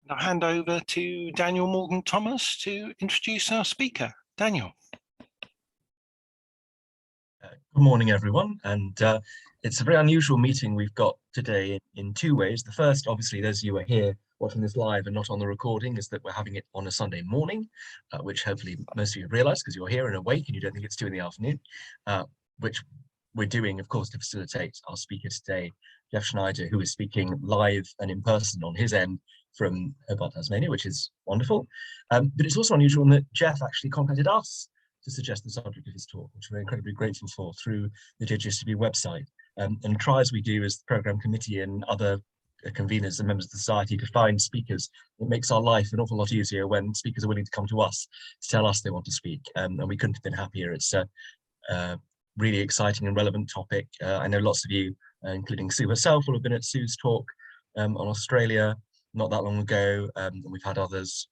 I'll hand over to Daniel Morgan Thomas to introduce our speaker. Daniel. Good morning, everyone. And it's a very unusual meeting we've got today in two ways. The first, obviously, those of you who are here watching this live and not on the recording, is that we're having it on a Sunday morning, which hopefully most of you have realized because you're here and awake and you don't think it's 2 in the afternoon, which we're doing, of course, to facilitate our speaker today, Jeff Schneider, who is speaking live and in person on his end from Hobart, Tasmania, which is wonderful. But it's also unusual in that Jeff actually contacted us to suggest the subject of his talk, which we're incredibly grateful for, through the JGSGB website. And try as we do as the programme committee and other conveners and members of the society to find speakers, it makes our life an awful lot easier when speakers are willing to come to us to tell us they want to speak. And we couldn't have been happier. It's a really exciting and relevant topic. I know lots of you, including Sue herself, will have been at Sue's talk on Australia not that long ago, and we've had others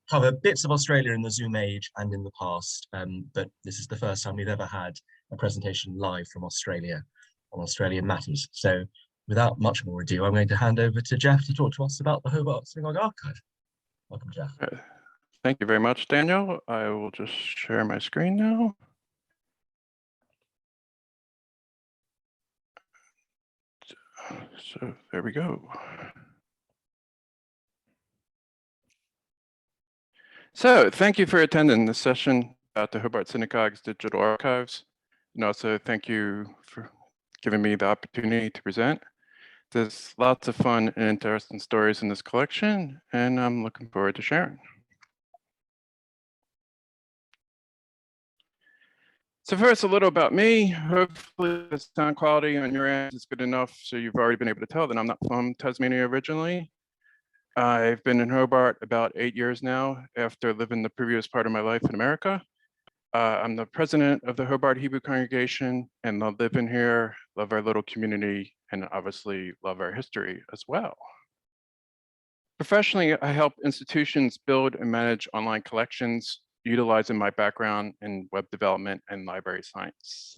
cover bits of Australia in the Zoom age and in the past, but this is the first time we've ever had a presentation live from Australia on Australian matters. So without much more ado, I'm going to hand over to Jeff to talk to us about the Hobart Synagogue Archive. Welcome, Jeff. Thank you very much, Daniel. I will just share my screen now. So there we go. So thank you for attending this session about the Hobart Synagogue's digital archives. And also thank you for giving me the opportunity to present. There's lots of fun and interesting stories in this collection, and I'm looking forward to sharing. So first, a little about me. Hopefully the sound quality on your end is good enough so you've already been able to tell that I'm not from Tasmania originally. I've been in Hobart about 8 years now after living the previous part of my life in America. I'm the president of the Hobart Hebrew congregation and love living here, love our little community, and obviously love our history as well. Professionally, I help institutions build and manage online collections, utilizing my background in web development and library science.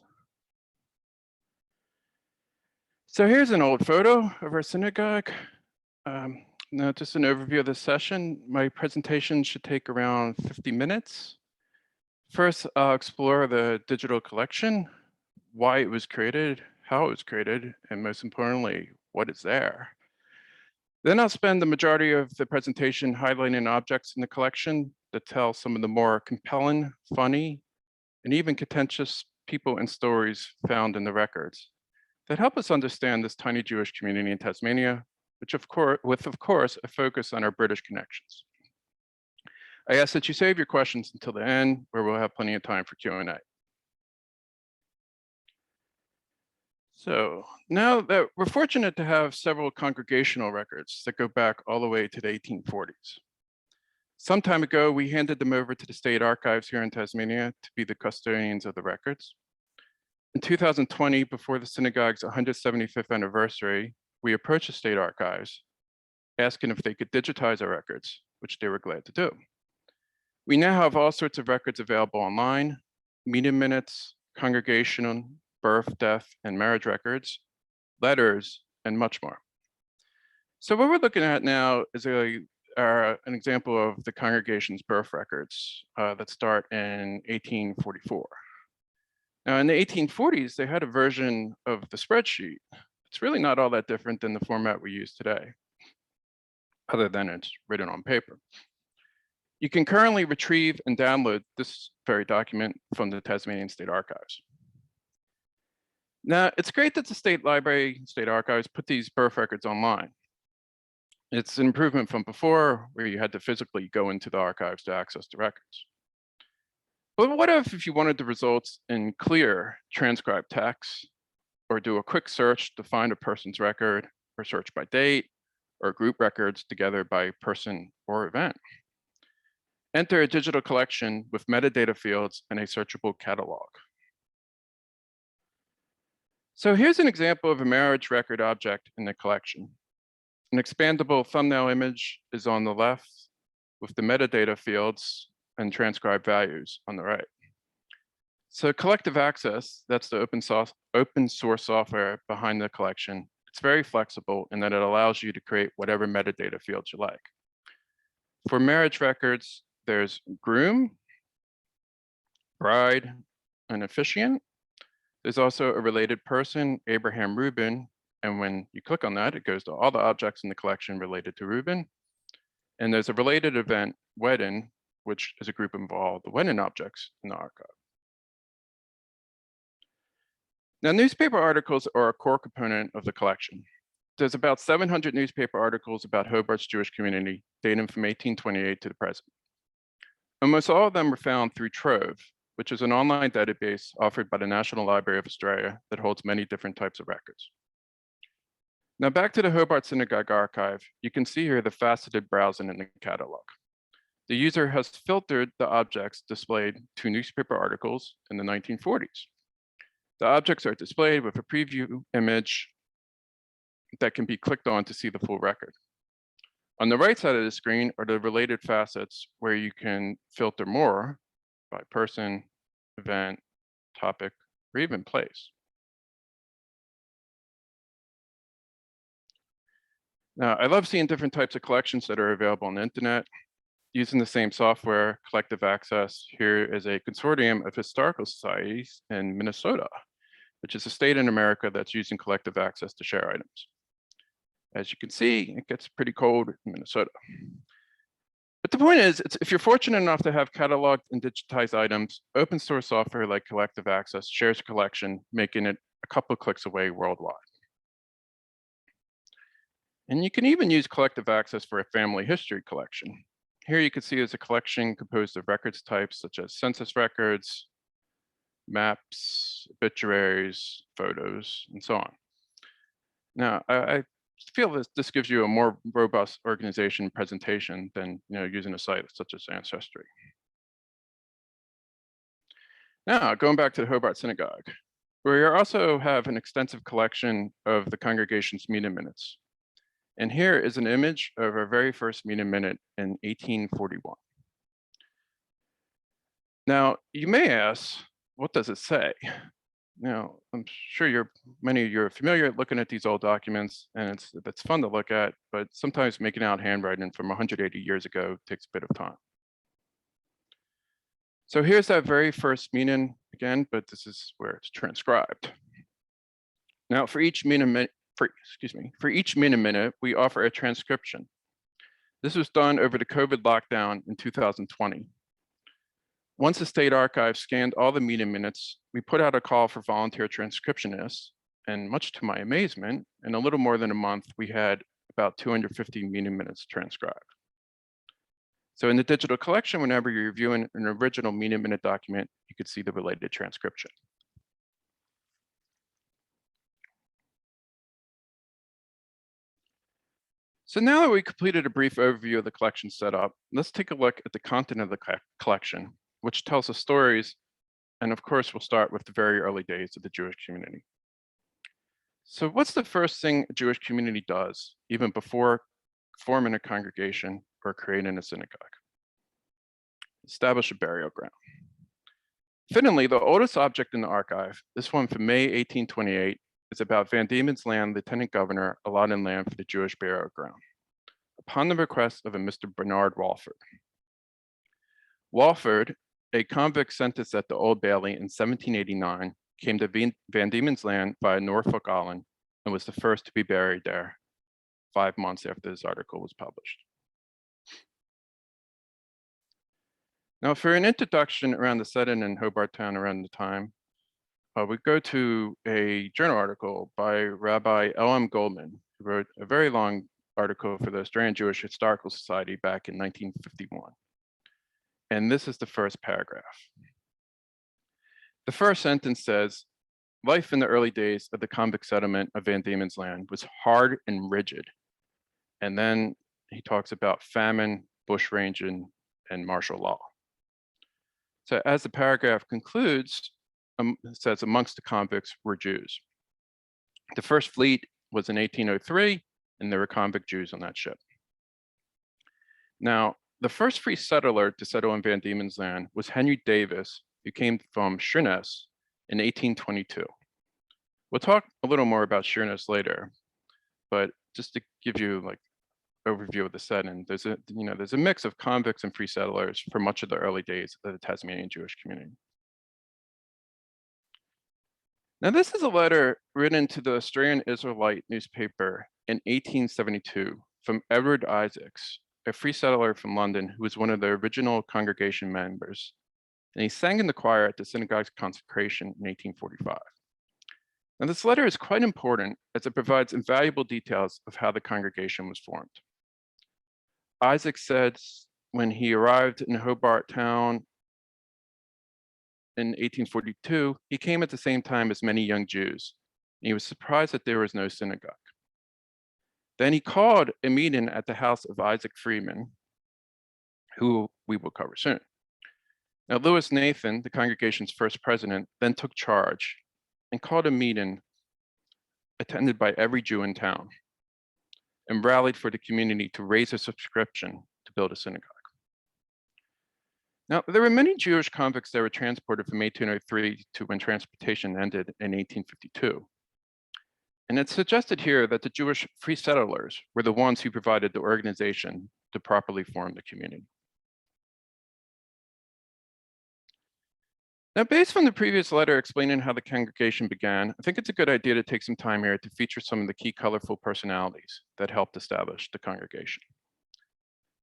So here's an old photo of our synagogue. Now, just an overview of the session. My presentation should take around 50 minutes. First, I'll explore the digital collection, why it was created, how it was created, and most importantly, what is there. Then I'll spend the majority of the presentation highlighting objects in the collection that tell some of the more compelling, funny, and even contentious people and stories found in the records that help us understand this tiny Jewish community in Tasmania, which of course, a focus on our British connections. I ask that you save your questions until the end, where we'll have plenty of time for Q&A. So now that we're fortunate to have several congregational records that go back all the way to the 1840s. Some time ago, we handed them over to the state archives here in Tasmania to be the custodians of the records. In 2020, before the synagogue's 175th anniversary, we approached the state archives, asking if they could digitize our records, which they were glad to do. We now have all sorts of records available online: meeting minutes, congregational, birth, death, and marriage records, letters, and much more. So what we're looking at now is an example of the congregation's birth records that start in 1844. Now in the 1840s, they had a version of the spreadsheet. It's really not all that different than the format we use today, other than it's written on paper. You can currently retrieve and download this very document from the Tasmanian State Archives. Now, it's great that the State Library, State Archives put these birth records online. It's an improvement from before, where you had to physically go into the archives to access the records. But what if you wanted the results in clear transcribed text, or do a quick search to find a person's record, or search by date, or group records together by person or event? Enter a digital collection with metadata fields and a searchable catalog. So here's an example of a marriage record object in the collection. An expandable thumbnail image is on the left, with the metadata fields and transcribed values on the right. So collective access, that's the open source software behind the collection. It's very flexible in that it allows you to create whatever metadata fields you like. For marriage records, there's groom, bride, and officiant. There's also a related person, Abraham Reuben, and when you click on that, it goes to all the objects in the collection related to Reuben. And there's a related event, wedding, which is a group of all the wedding objects in the archive. Now, newspaper articles are a core component of the collection. There's about 700 newspaper articles about Hobart's Jewish community, dating from 1828 to the present. Almost all of them were found through Trove, which is an online database offered by the National Library of Australia that holds many different types of records. Now back to the Hobart Synagogue archive, you can see here the faceted browsing in the catalog. The user has filtered the objects displayed to newspaper articles in the 1940s. The objects are displayed with a preview image that can be clicked on to see the full record. On the right side of the screen are the related facets where you can filter more by person, event, topic, or even place. Now, I love seeing different types of collections that are available on the internet. Using the same software, collective access, here is a consortium of historical societies in Minnesota, which is a state in America that's using collective access to share items. As you can see, it gets pretty cold in Minnesota. But the point is, if you're fortunate enough to have cataloged and digitized items, open source software like collective access shares a collection, making it a couple of clicks away worldwide. And you can even use collective access for a family history collection. Here you can see there's a collection composed of records types such as census records, maps, obituaries, photos, and so on. Now, I feel this gives you a more robust organization presentation than using a site such as Ancestry. Now, going back to the Hobart Synagogue, we also have an extensive collection of the congregation's meeting minutes. And here is an image of our very first meeting minute in 1841. Now, you may ask, what does it say? Now, I'm sure many of you are familiar looking at these old documents, and it's fun to look at, but sometimes making out handwriting from 180 years ago takes a bit of time. So here's that very first meeting again, but this is where it's transcribed. Now, for each meeting minute, we offer a transcription. This was done over the COVID lockdown in 2020. Once the state archive scanned all the meeting minutes, we put out a call for volunteer transcriptionists, and much to my amazement, in a little more than a month, we had about 250 meeting minutes transcribed. So in the digital collection, whenever you're reviewing an original meeting minute document, you could see the related transcription. So now that we completed a brief overview of the collection setup, let's take a look at the content of the collection, which tells us stories. And of course, we'll start with the very early days of the Jewish community. So what's the first thing a Jewish community does, even before forming a congregation or creating a synagogue? Establish a burial ground. Fittingly, the oldest object in the archive, this one from May 1828, is about Van Diemen's Land lieutenant governor allotting land for the Jewish burial ground, upon the request of a Mr. Bernard Walford. Walford, a convict sentenced at the Old Bailey in 1789, came to Van Diemen's Land via Norfolk Island and was the first to be buried there 5 months after this article was published. Now, for an introduction around the setting in Hobart Town around the time, we go to a journal article by Rabbi L.M. Goldman, who wrote a very long article for the Australian Jewish Historical Society back in 1951. And this is the first paragraph. The first sentence says, life in the early days of the convict settlement of Van Diemen's Land was hard and rigid. And then he talks about famine, bushranging, and martial law. So as the paragraph concludes, it says amongst the convicts were Jews. The first fleet was in 1803, and there were convict Jews on that ship. Now, the first free settler to settle in Van Diemen's Land was Henry Davis, who came from Sheerness in 1822. We'll talk a little more about Sheerness later, but just to give you like overview of the setting, there's a mix of convicts and free settlers for much of the early days of the Tasmanian Jewish community. Now, this is a letter written to the Australian Israelite newspaper in 1872 from Edward Isaacs, a free settler from London who was one of the original congregation members, and he sang in the choir at the synagogue's consecration in 1845. Now, this letter is quite important as it provides invaluable details of how the congregation was formed. Isaac said when he arrived in Hobart town in 1842, he came at the same time as many young Jews. And he was surprised that there was no synagogue. Then he called a meeting at the house of Isaac Freeman, who we will cover soon. Now, Lewis Nathan, the congregation's first president, then took charge and called a meeting attended by every Jew in town and rallied for the community to raise a subscription to build a synagogue. Now, there were many Jewish convicts that were transported from 1803 to when transportation ended in 1852. And it's suggested here that the Jewish free settlers were the ones who provided the organization to properly form the community. Now, based on the previous letter explaining how the congregation began, I think it's a good idea to take some time here to feature some of the key colorful personalities that helped establish the congregation.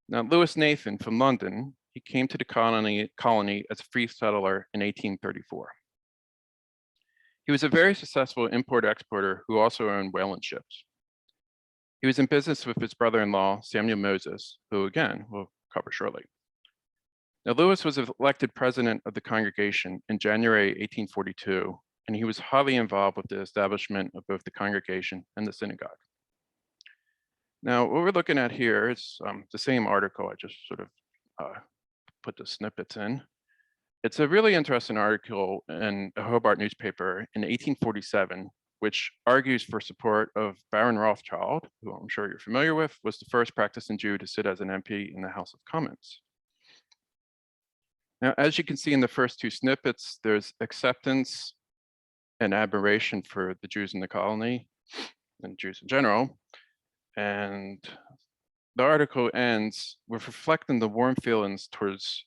Now, Lewis Nathan from London, he came to the colony as a free settler in 1834. He was a very successful import-exporter who also owned whaling ships. He was in business with his brother-in-law, Samuel Moses, who again, we'll cover shortly. Now, Lewis was elected president of the congregation in January 1842, and he was highly involved with the establishment of both the congregation and the synagogue. Now, what we're looking at here is the same article. I just sort of put the snippets in. It's a really interesting article in a Hobart newspaper in 1847, which argues for support of Baron Rothschild, who I'm sure you're familiar with, was the first practicing Jew to sit as an MP in the House of Commons. Now, as you can see in the first two snippets, there's acceptance and admiration for the Jews in the colony and Jews in general. And the article ends with reflecting the warm feelings towards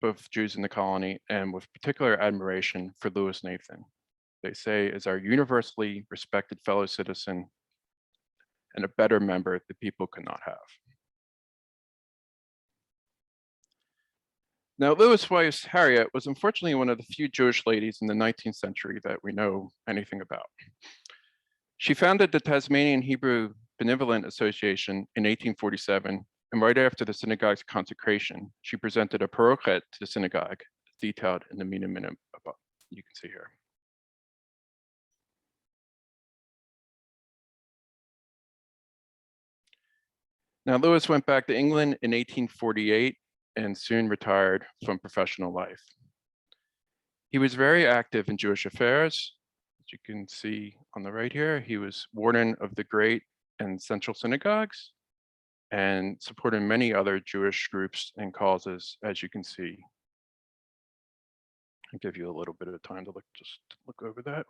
both Jews in the colony and with particular admiration for Lewis Nathan. They say is our universally respected fellow citizen and a better member the people could not have. Now, Lewis' wife, Harriet, was unfortunately one of the few Jewish ladies in the 19th century that we know anything about. She founded the Tasmanian Hebrew Benevolent Association in 1847, and right after the synagogue's consecration, she presented a parochet to the synagogue, detailed in the meeting minute above. You can see here. Now, Lewis went back to England in 1848 and soon retired from professional life. He was very active in Jewish affairs. As you can see on the right here, he was warden of the Great and Central Synagogues and supported many other Jewish groups and causes, as you can see. I'll give you a little bit of time to look over that.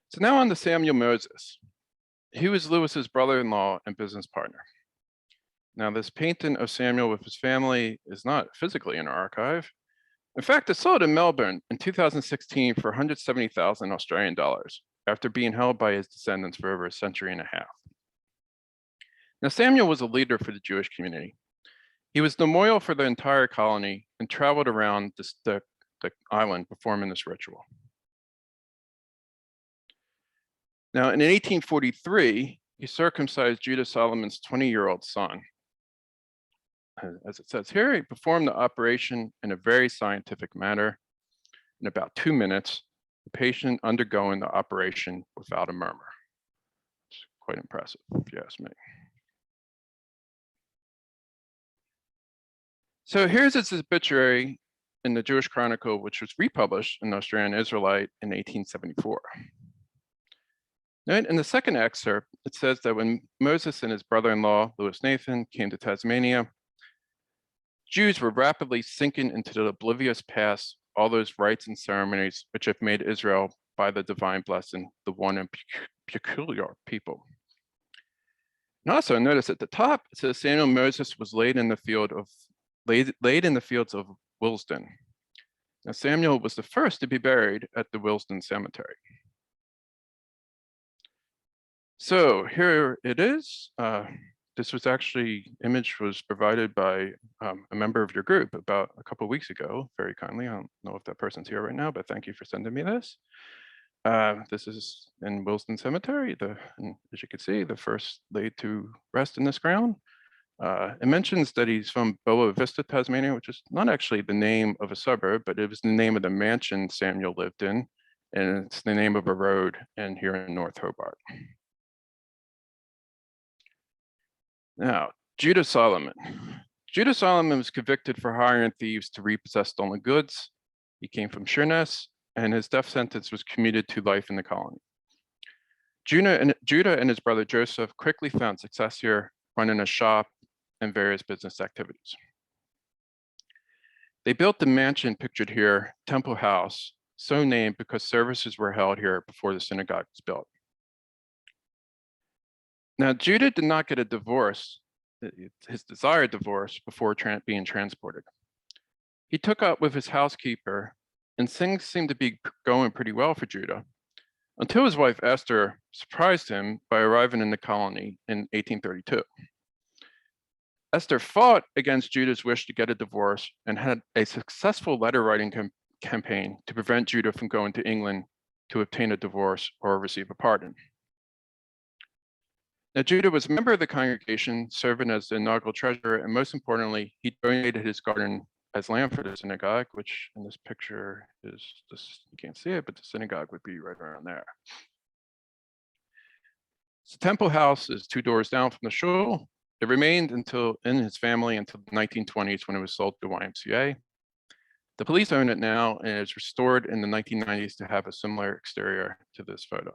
So now on to Samuel Moses. He was Lewis's brother-in-law and business partner. Now, this painting of Samuel with his family is not physically in our archive. In fact, it sold in Melbourne in 2016 for 170,000 Australian dollars after being held by his descendants for over a century and a half. Now, Samuel was a leader for the Jewish community. He was the memorial for the entire colony and traveled around the island performing this ritual. Now, in 1843, he circumcised Judah Solomon's 20-year-old son. As it says here, he performed the operation in a very scientific manner. In about 2 minutes, the patient undergoing the operation without a murmur. It's quite impressive, if you ask me. So here's his obituary in the Jewish Chronicle, which was republished in the Australian Israelite in 1874. In the second excerpt, it says that when Moses and his brother-in-law, Lewis Nathan, came to Tasmania, Jews were rapidly sinking into the oblivious past all those rites and ceremonies which have made Israel, by the divine blessing, the one and peculiar people. And also notice at the top, it says Samuel Moses was laid in the fields of Willesden. Now Samuel was the first to be buried at the Willesden Cemetery. So here it is. This was actually, image was provided by a member of your group about a couple of weeks ago, very kindly. I don't know if that person's here right now, but thank you for sending me this. This is in Willesden Cemetery. And as you can see, the first laid to rest in this ground. It mentions that he's from Boa Vista, Tasmania, which is not actually the name of a suburb, but it was the name of the mansion Samuel lived in, and it's the name of a road in here in North Hobart. Now, Judah Solomon. Judah Solomon was convicted for hiring thieves to repossess stolen goods. He came from Sheerness, and his death sentence was commuted to life in the colony. Judah and his brother Joseph quickly found success here, running a shop and various business activities. They built the mansion pictured here, Temple House, so named because services were held here before the synagogue was built. Now, Judah did not get a divorce, his desired divorce, before being transported. He took up with his housekeeper, and things seemed to be going pretty well for Judah, until his wife Esther surprised him by arriving in the colony in 1832. Esther fought against Judah's wish to get a divorce and had a successful letter writing campaign to prevent Judah from going to England to obtain a divorce or receive a pardon. Now, Judah was a member of the congregation, serving as the inaugural treasurer, and most importantly, he donated his garden as land for the synagogue, which in this picture is this, you can't see it, but the synagogue would be right around there. So Temple House is 2 doors down from the shul. It remained in his family until the 1920s when it was sold to the YMCA. The police own it now, and it's restored in the 1990s to have a similar exterior to this photo.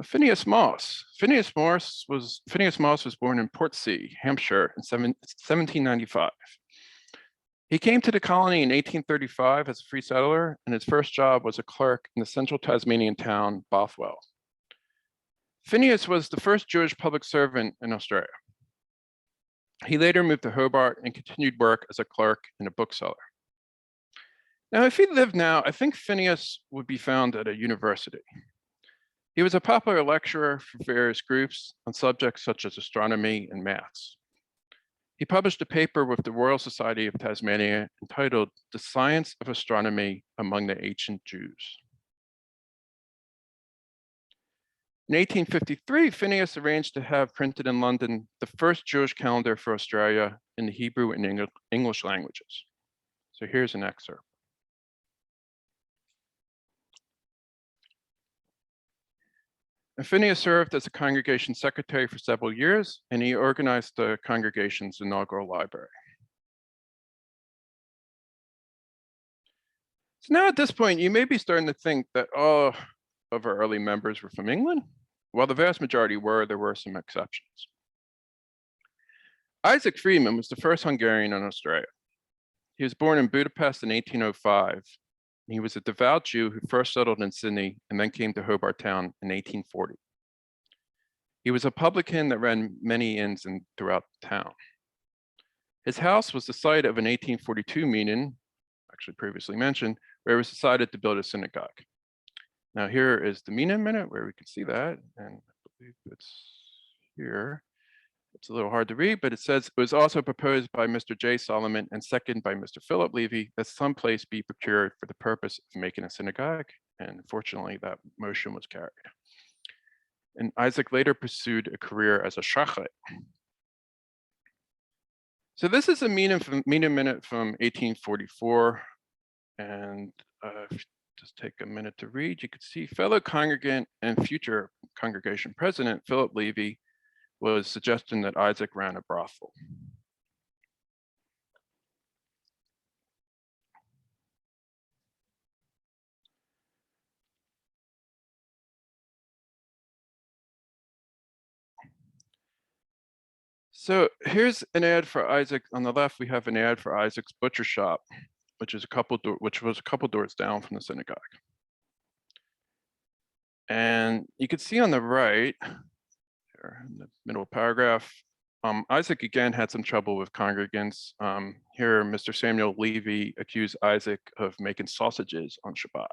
Phineas Moss. Phineas Moss was born in Portsea, Hampshire in 1795. He came to the colony in 1835 as a free settler, and his first job was a clerk in the central Tasmanian town, Bothwell. Phineas was the first Jewish public servant in Australia. He later moved to Hobart and continued work as a clerk and a bookseller. Now, if he lived now, I think Phineas would be found at a university. He was a popular lecturer for various groups on subjects such as astronomy and maths. He published a paper with the Royal Society of Tasmania entitled "The Science of Astronomy Among the Ancient Jews." In 1853, Phineas arranged to have printed in London the first Jewish calendar for Australia in the Hebrew and English languages. So here's an excerpt. And Phineas served as a congregation secretary for several years, and he organized the congregation's inaugural library. So now at this point, you may be starting to think that all of our early members were from England. While the vast majority were, there were some exceptions. Isaac Freeman was the first Hungarian in Australia. He was born in Budapest in 1805. He was a devout Jew who first settled in Sydney and then came to Hobart Town in 1840. He was a publican that ran many inns throughout the town. His house was the site of an 1842 meeting, actually previously mentioned, where it was decided to build a synagogue. Now here is the meeting minute where we can see that, and I believe it's here. It's a little hard to read, but it says it was also proposed by Mr. J. Solomon and second by Mr. Philip Levy that some place be procured for the purpose of making a synagogue. And fortunately, that motion was carried. And Isaac later pursued a career as a shachet. So this is a meeting minute from 1844. And just take a minute to read. You could see fellow congregant and future congregation president, Philip Levy, was suggesting that Isaac ran a brothel. So here's an ad for Isaac. On the left, we have an ad for Isaac's Butcher Shop, which was a couple doors down from the synagogue. And you can see on the right, here in the middle paragraph, Isaac again had some trouble with congregants. Here, Mr. Samuel Levy accused Isaac of making sausages on Shabbat.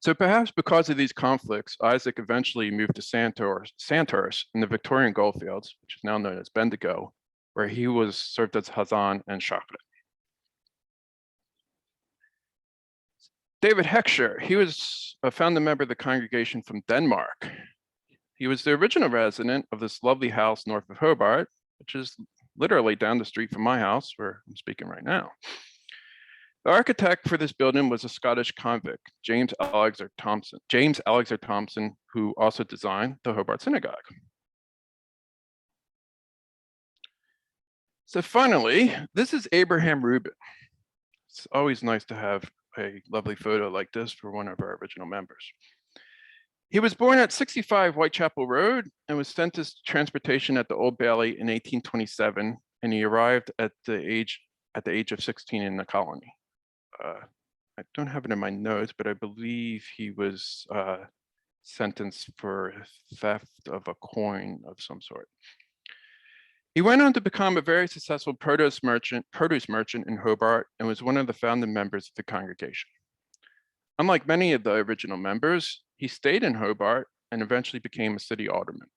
So perhaps because of these conflicts, Isaac eventually moved to Sandhurst in the Victorian Goldfields, which is now known as Bendigo, where he was served as Hazan and Shachrit. David Heckscher, he was a founding member of the congregation from Denmark. He was the original resident of this lovely house north of Hobart, which is literally down the street from my house where I'm speaking right now. The architect for this building was a Scottish convict, James Alexander Thompson, who also designed the Hobart Synagogue. So finally, this is Abraham Rubin. It's always nice to have a lovely photo like this for one of our original members. He was born at 65 Whitechapel Road and was sent to transportation at the Old Bailey in 1827, and he arrived at the age of 16 in the colony. I don't have it in my notes, but I believe he was sentenced for theft of a coin of some sort. He went on to become a very successful produce merchant in Hobart and was one of the founding members of the congregation. Unlike many of the original members, he stayed in Hobart and eventually became a city alderman.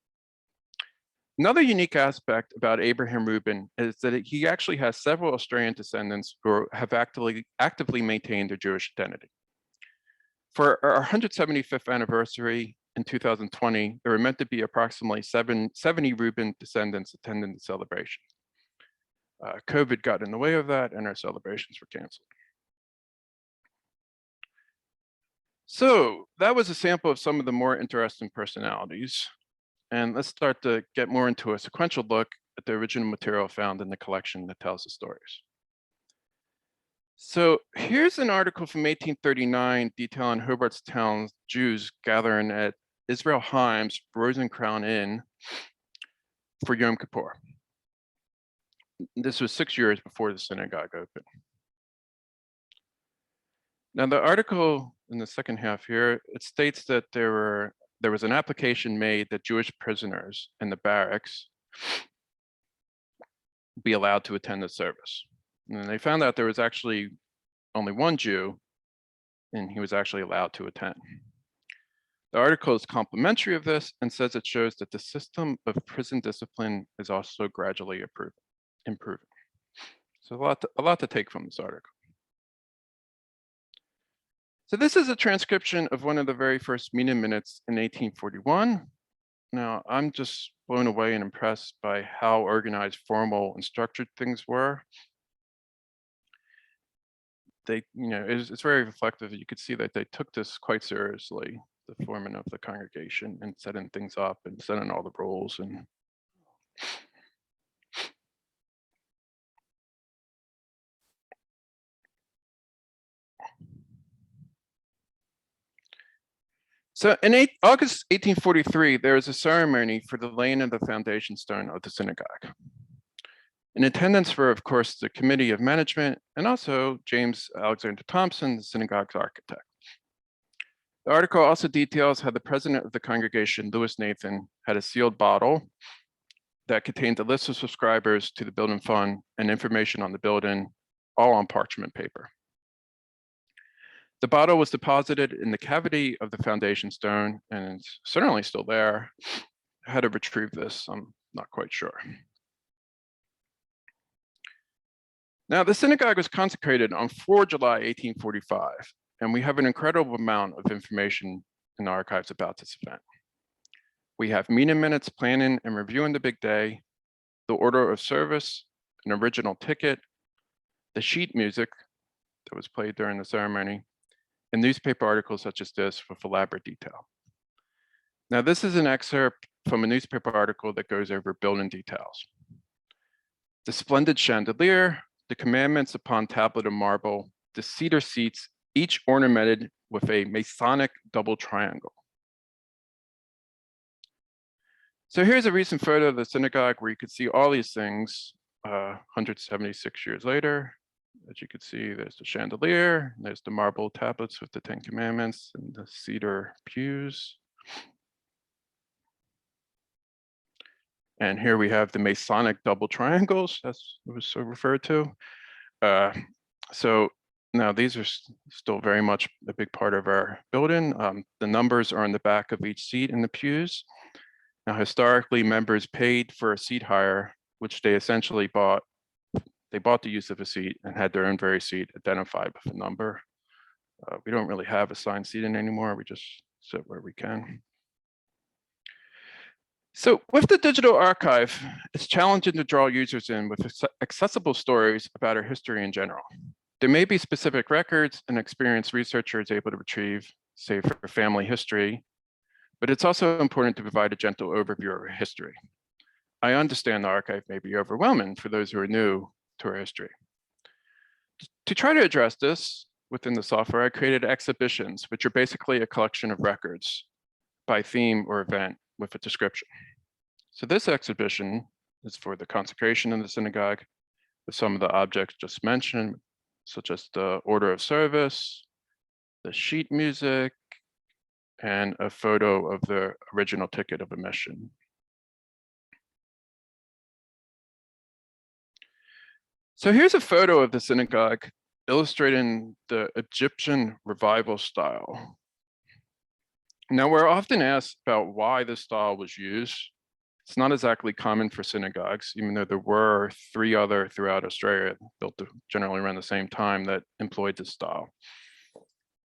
Another unique aspect about Abraham Rubin is that he actually has several Australian descendants who have actively maintained their Jewish identity. For our 175th anniversary in 2020, there were meant to be approximately 70 Rubin descendants attending the celebration. COVID got in the way of that and our celebrations were canceled. So that was a sample of some of the more interesting personalities. And let's start to get more into a sequential look at the original material found in the collection that tells the stories. So here's an article from 1839 detailing Hobart's town Jews gathering at Israel Haim's Rosencrown Inn for Yom Kippur. This was 6 years before the synagogue opened. Now the article in the second half here, it states that there was an application made that Jewish prisoners in the barracks be allowed to attend the service. And they found out there was actually only one Jew, and he was actually allowed to attend. The article is complimentary of this and says it shows that the system of prison discipline is also gradually improving. So a lot to take from this article. So this is a transcription of one of the very first meeting minutes in 1841. Now, I'm just blown away and impressed by how organized, formal, and structured things were. It's very reflective. You could see that they took this quite seriously, the forming of the congregation and setting things up and setting all the rules. And so in August 1843, there was a ceremony for the laying of the foundation stone of the synagogue. In attendance were, of course, the committee of management and also James Alexander Thompson, the synagogue's architect. The article also details how the president of the congregation, Louis Nathan, had a sealed bottle that contained a list of subscribers to the building fund and information on the building, all on parchment paper. The bottle was deposited in the cavity of the foundation stone, and it's certainly still there. How to retrieve this, I'm not quite sure. Now, the synagogue was consecrated on 4 July 1845, and we have an incredible amount of information in the archives about this event. We have meeting minutes, planning and reviewing the big day, the order of service, an original ticket, the sheet music that was played during the ceremony, and newspaper articles such as this with elaborate detail. Now, this is an excerpt from a newspaper article that goes over building details. The splendid chandelier, the commandments upon tablet of marble, the cedar seats, each ornamented with a Masonic double triangle. So here's a recent photo of the synagogue where you could see all these things 176 years later. As you can see, there's the chandelier, there's the marble tablets with the 10 Commandments and the cedar pews. And here we have the Masonic double triangles, as it was so referred to. So now these are still very much a big part of our building. The numbers are on the back of each seat in the pews. Now, historically, members paid for a seat hire, which they essentially bought. They bought the use of a seat and had their own very seat identified with a number. We don't really have assigned seating anymore. We just sit where we can. So with the digital archive, it's challenging to draw users in with accessible stories about our history in general. There may be specific records an experienced researcher is able to retrieve, say for family history, but it's also important to provide a gentle overview of our history. I understand the archive may be overwhelming for those who are new to our history. To try to address this within the software, I created exhibitions, which are basically a collection of records by theme or event with a description. So this exhibition is for the consecration in the synagogue with some of the objects just mentioned, such as the order of service, the sheet music, and a photo of the original ticket of admission. So here's a photo of the synagogue illustrating the Egyptian revival style. Now, we're often asked about why this style was used. It's not exactly common for synagogues, even though there were 3 other throughout Australia built generally around the same time that employed this style.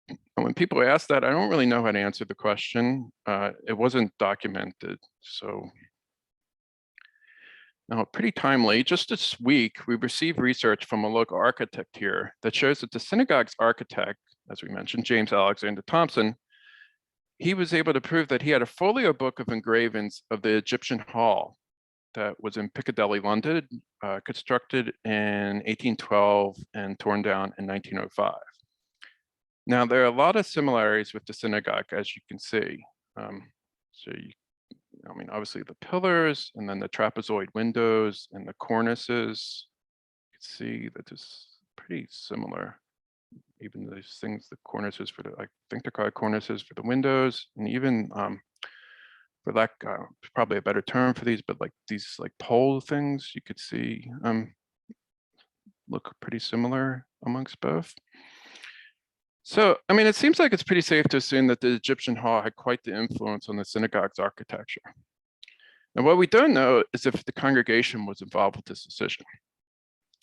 And when people ask that, I don't really know how to answer the question. It wasn't documented, so. Now, pretty timely, just this week, we received research from a local architect here that shows that the synagogue's architect, as we mentioned, James Alexander Thompson, he was able to prove that he had a folio book of engravings of the Egyptian hall that was in Piccadilly, London, constructed in 1812 and torn down in 1905. Now, there are a lot of similarities with the synagogue, as you can see. I mean, obviously the pillars and then the trapezoid windows and the cornices. You can see that it's pretty similar. Even these things, the cornices for the, I think they're called cornices for the windows, and even for lack, probably a better term for these, but like these like pole things you could see look pretty similar amongst both. So, I mean, it seems like it's pretty safe to assume that the Egyptian hall had quite the influence on the synagogue's architecture. Now, what we don't know is if the congregation was involved with this decision.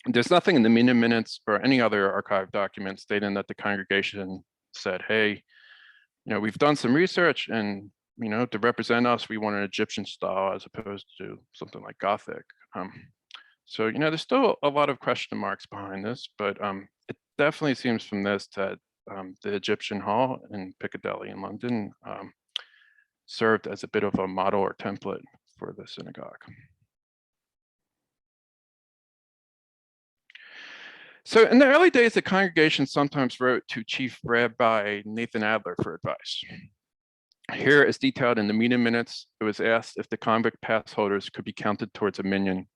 There's nothing in the meeting minutes or any other archive documents stating that the congregation said, hey, you know, we've done some research and, you know, to represent us, we want an Egyptian style as opposed to something like Gothic. So, you know, there's still a lot of question marks behind this, but it definitely seems from this that the Egyptian hall in Piccadilly in London served as a bit of a model or template for the synagogue. So in the early days, the congregation sometimes wrote to Chief Rabbi Nathan Adler for advice. Here, as detailed in the meeting minutes, it was asked if the convict pass holders could be counted towards a minyan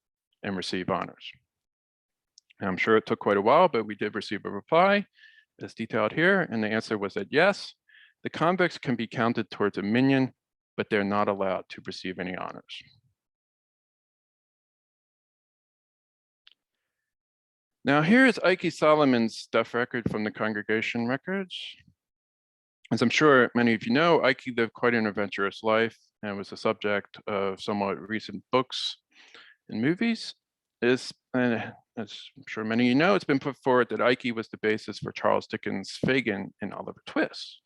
and receive honors. And I'm sure it took quite a while, but we did receive a reply as detailed here, and the answer was that yes, the convicts can be counted towards a minyan, but they're not allowed to receive any honors. Now here's Ike Solomon's death record from the congregation records. As I'm sure many of you know, Ike lived quite an adventurous life and was the subject of somewhat recent books and movies. And as I'm sure many of you know, it's been put forward that Ike was the basis for Charles Dickens' Fagin in Oliver Twist.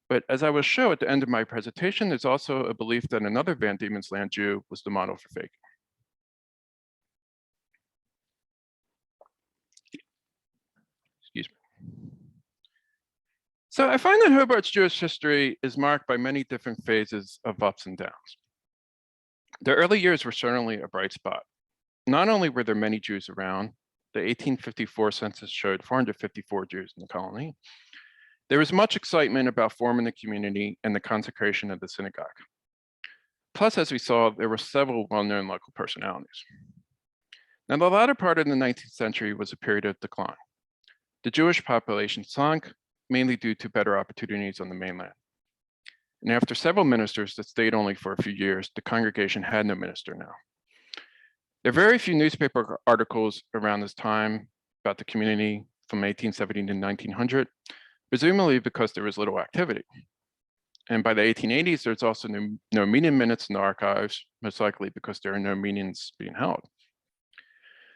But as I will show at the end of my presentation, there's also a belief that another Van Diemen's Land Jew was the model for Fagin. Excuse me. So I find that Hobart's Jewish history is marked by many different phases of ups and downs. The early years were certainly a bright spot. Not only were there many Jews around, the 1854 census showed 454 Jews in the colony. There was much excitement about forming the community and the consecration of the synagogue. Plus, as we saw, there were several well-known local personalities. Now, the latter part of the 19th century was a period of decline. The Jewish population sunk, mainly due to better opportunities on the mainland. And after several ministers that stayed only for a few years, the congregation had no minister now. There are very few newspaper articles around this time about the community from 1870 to 1900, presumably because there was little activity. And by the 1880s, there's also no meeting minutes in the archives, most likely because there are no meetings being held.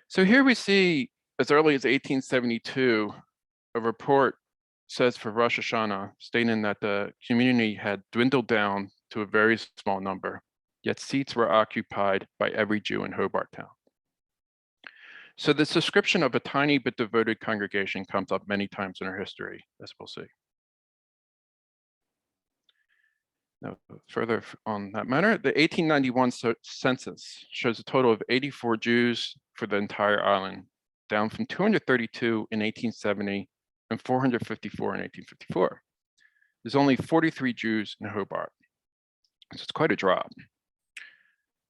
So here we see, as early as 1872, a report says for Rosh Hashanah, stating that the community had dwindled down to a very small number, yet seats were occupied by every Jew in Hobart Town. So this description of a tiny but devoted congregation comes up many times in our history, as we'll see. Now, further on that matter, the 1891 census shows a total of 84 Jews for the entire island, down from 232 in 1870 and 454 in 1854. There's only 43 Jews in Hobart, so it's quite a drop.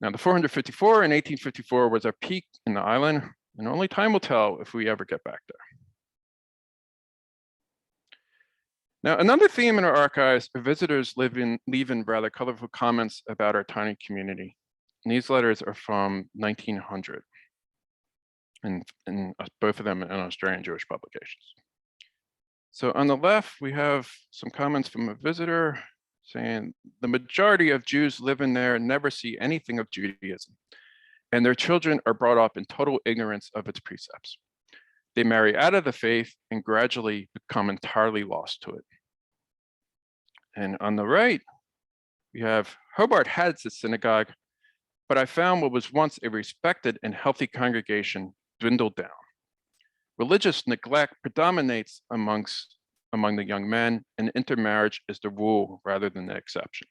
Now, the 454 in 1854 was our peak in the island, and only time will tell if we ever get back there. Now, another theme in our archives are visitors leaving rather colorful comments about our tiny community. And these letters are from 1900, and both of them in Australian Jewish publications. So on the left, we have some comments from a visitor saying, the majority of Jews living there never see anything of Judaism, and their children are brought up in total ignorance of its precepts. They marry out of the faith and gradually become entirely lost to it. And on the right, we have Hobart has a synagogue, but I found what was once a respected and healthy congregation dwindled down. Religious neglect predominates among the young men, and intermarriage is the rule rather than the exception.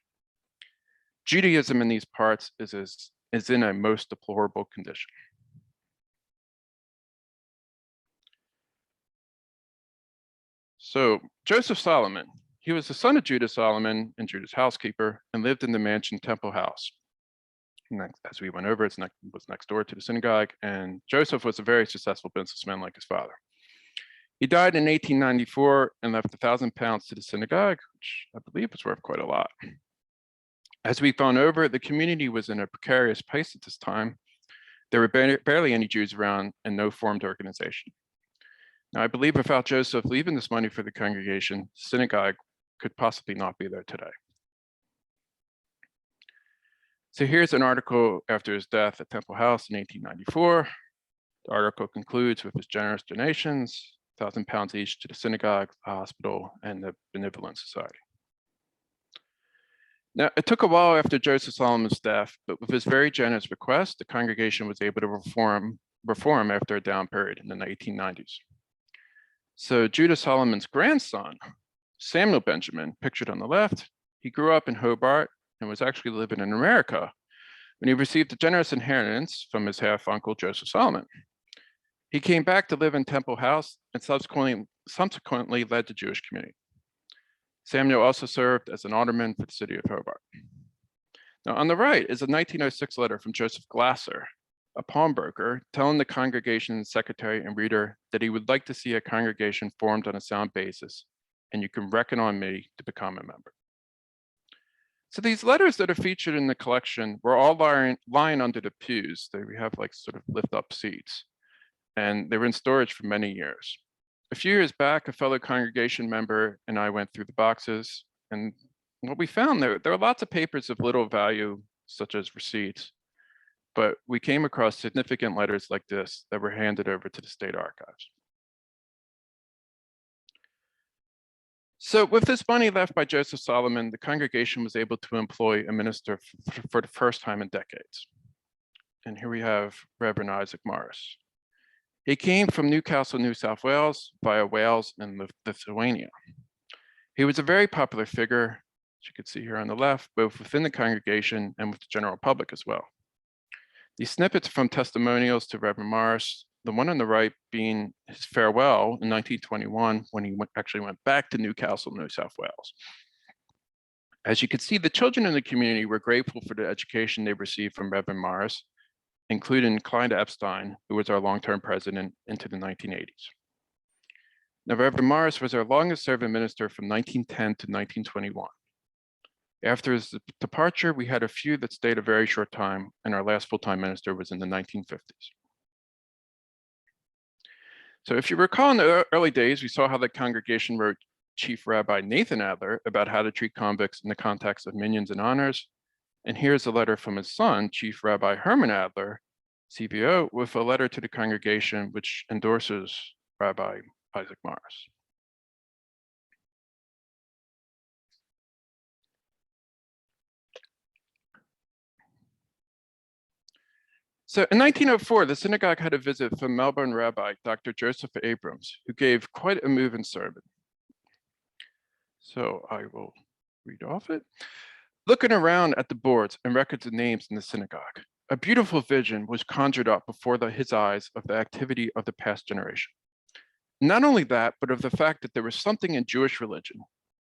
Judaism in these parts is in a most deplorable condition. So Joseph Solomon, he was the son of Judah Solomon and Judah's housekeeper, and lived in the mansion Temple House. As we went over, it was next door to the synagogue, and Joseph was a very successful businessman like his father. He died in 1894 and left £1,000 to the synagogue, which I believe was worth quite a lot. As we've gone over, the community was in a precarious place at this time. There were barely any Jews around and no formed organization. Now, I believe without Joseph leaving this money for the congregation, the synagogue could possibly not be there today. So here's an article after his death at Temple House in 1894. The article concludes with his generous donations, £1,000 each to the synagogue, the hospital, and the Benevolent Society. Now, it took a while after Joseph Solomon's death, but with his very generous request, the congregation was able to reform after a down period in the 1890s. So Judah Solomon's grandson, Samuel Benjamin, pictured on the left, he grew up in Hobart and was actually living in America when he received a generous inheritance from his half-uncle, Joseph Solomon. He came back to live in Temple House and subsequently led the Jewish community. Samuel also served as an alderman for the city of Hobart. Now, on the right is a 1906 letter from Joseph Glasser, a pawnbroker, telling the congregation's secretary and reader that he would like to see a congregation formed on a sound basis, and you can reckon on me to become a member. So these letters that are featured in the collection were all lying under the pews. We have like sort of lift up seats, and they were in storage for many years. A few years back, a fellow congregation member and I went through the boxes, and what we found there are lots of papers of little value, such as receipts, but we came across significant letters like this that were handed over to the state archives. So with this money left by Joseph Solomon, the congregation was able to employ a minister for the first time in decades. And here we have Reverend Isaac Morris. He came from Newcastle, New South Wales, via Wales and Lithuania. He was a very popular figure, as you can see here on the left, both within the congregation and with the general public as well. These snippets from testimonials to Reverend Morris, the one on the right being his farewell in 1921 when he actually went back to Newcastle, New South Wales. As you can see, the children in the community were grateful for the education they received from Reverend Morris, including Clyde Epstein, who was our long-term president into the 1980s. Now, Reverend Morris was our longest serving minister from 1910 to 1921. After his departure, we had a few that stayed a very short time, and our last full-time minister was in the 1950s. So if you recall in the early days, we saw how the congregation wrote Chief Rabbi Nathan Adler about how to treat convicts in the context of minions and honors. And here's a letter from his son, Chief Rabbi Herman Adler, SpView, with a letter to the congregation which endorses Rabbi Isaac Morris. So in 1904, the synagogue had a visit from Melbourne Rabbi, Dr. Joseph Abrams, who gave quite a moving sermon. So I will read off it. Looking around at the boards and records of names in the synagogue, a beautiful vision was conjured up before his eyes of the activity of the past generation. Not only that, but of the fact that there was something in Jewish religion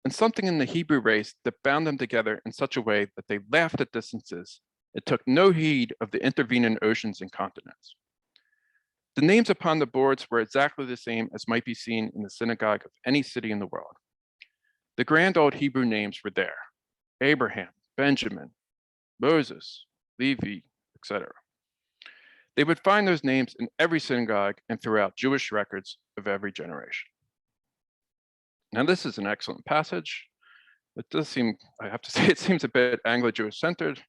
and something in the Hebrew race that bound them together in such a way that they laughed at distances. It took no heed of the intervening oceans and continents. The names upon the boards were exactly the same as might be seen in the synagogue of any city in the world. The grand old Hebrew names were there: Abraham, Benjamin, Moses, Levi, etc. They would find those names in every synagogue and throughout Jewish records of every generation. Now, this is an excellent passage. It does seem, I have to say, it seems a bit Anglo-Jewish centered.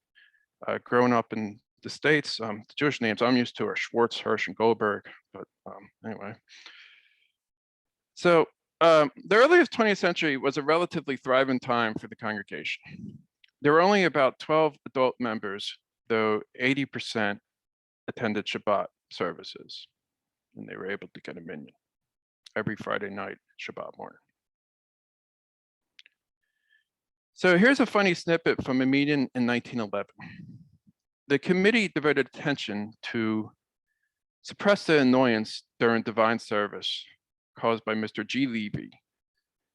Growing up in the States, the Jewish names I'm used to are Schwartz, Hirsch, and Goldberg, but anyway. So the earliest 20th century was a relatively thriving time for the congregation. There were only about 12 adult members, though 80% attended Shabbat services, and they were able to get a minyan every Friday night, Shabbat morning. So here's a funny snippet from a meeting in 1911. The committee devoted attention to suppress the annoyance during divine service caused by Mr. G. Levy,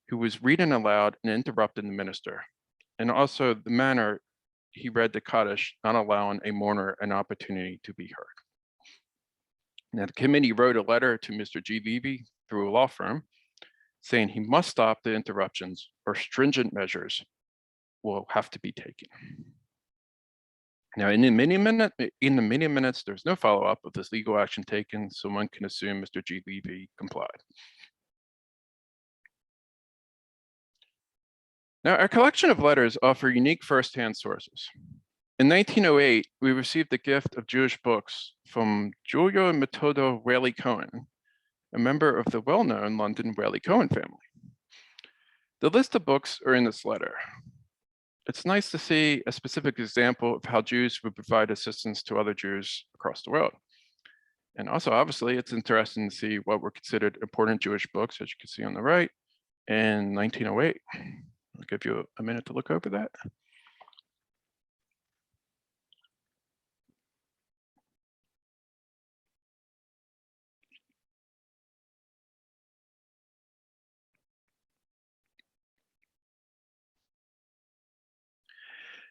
who was reading aloud and interrupting the minister, and also the manner he read the Kaddish, not allowing a mourner an opportunity to be heard. Now, the committee wrote a letter to Mr. G. Levy through a law firm saying he must stop the interruptions or stringent measures will have to be taken. Now, in the many minutes, there's no follow-up of this legal action taken, so one can assume Mr. G. Levy complied. Now, our collection of letters offer unique first-hand sources. In 1908, we received the gift of Jewish books from Julia and Matilda Whaley-Cohen, a member of the well-known London Whaley-Cohen family. The list of books are in this letter. It's nice to see a specific example of how Jews would provide assistance to other Jews across the world. And also, obviously, it's interesting to see what were considered important Jewish books, as you can see on the right, in 1908. I'll give you a minute to look over that.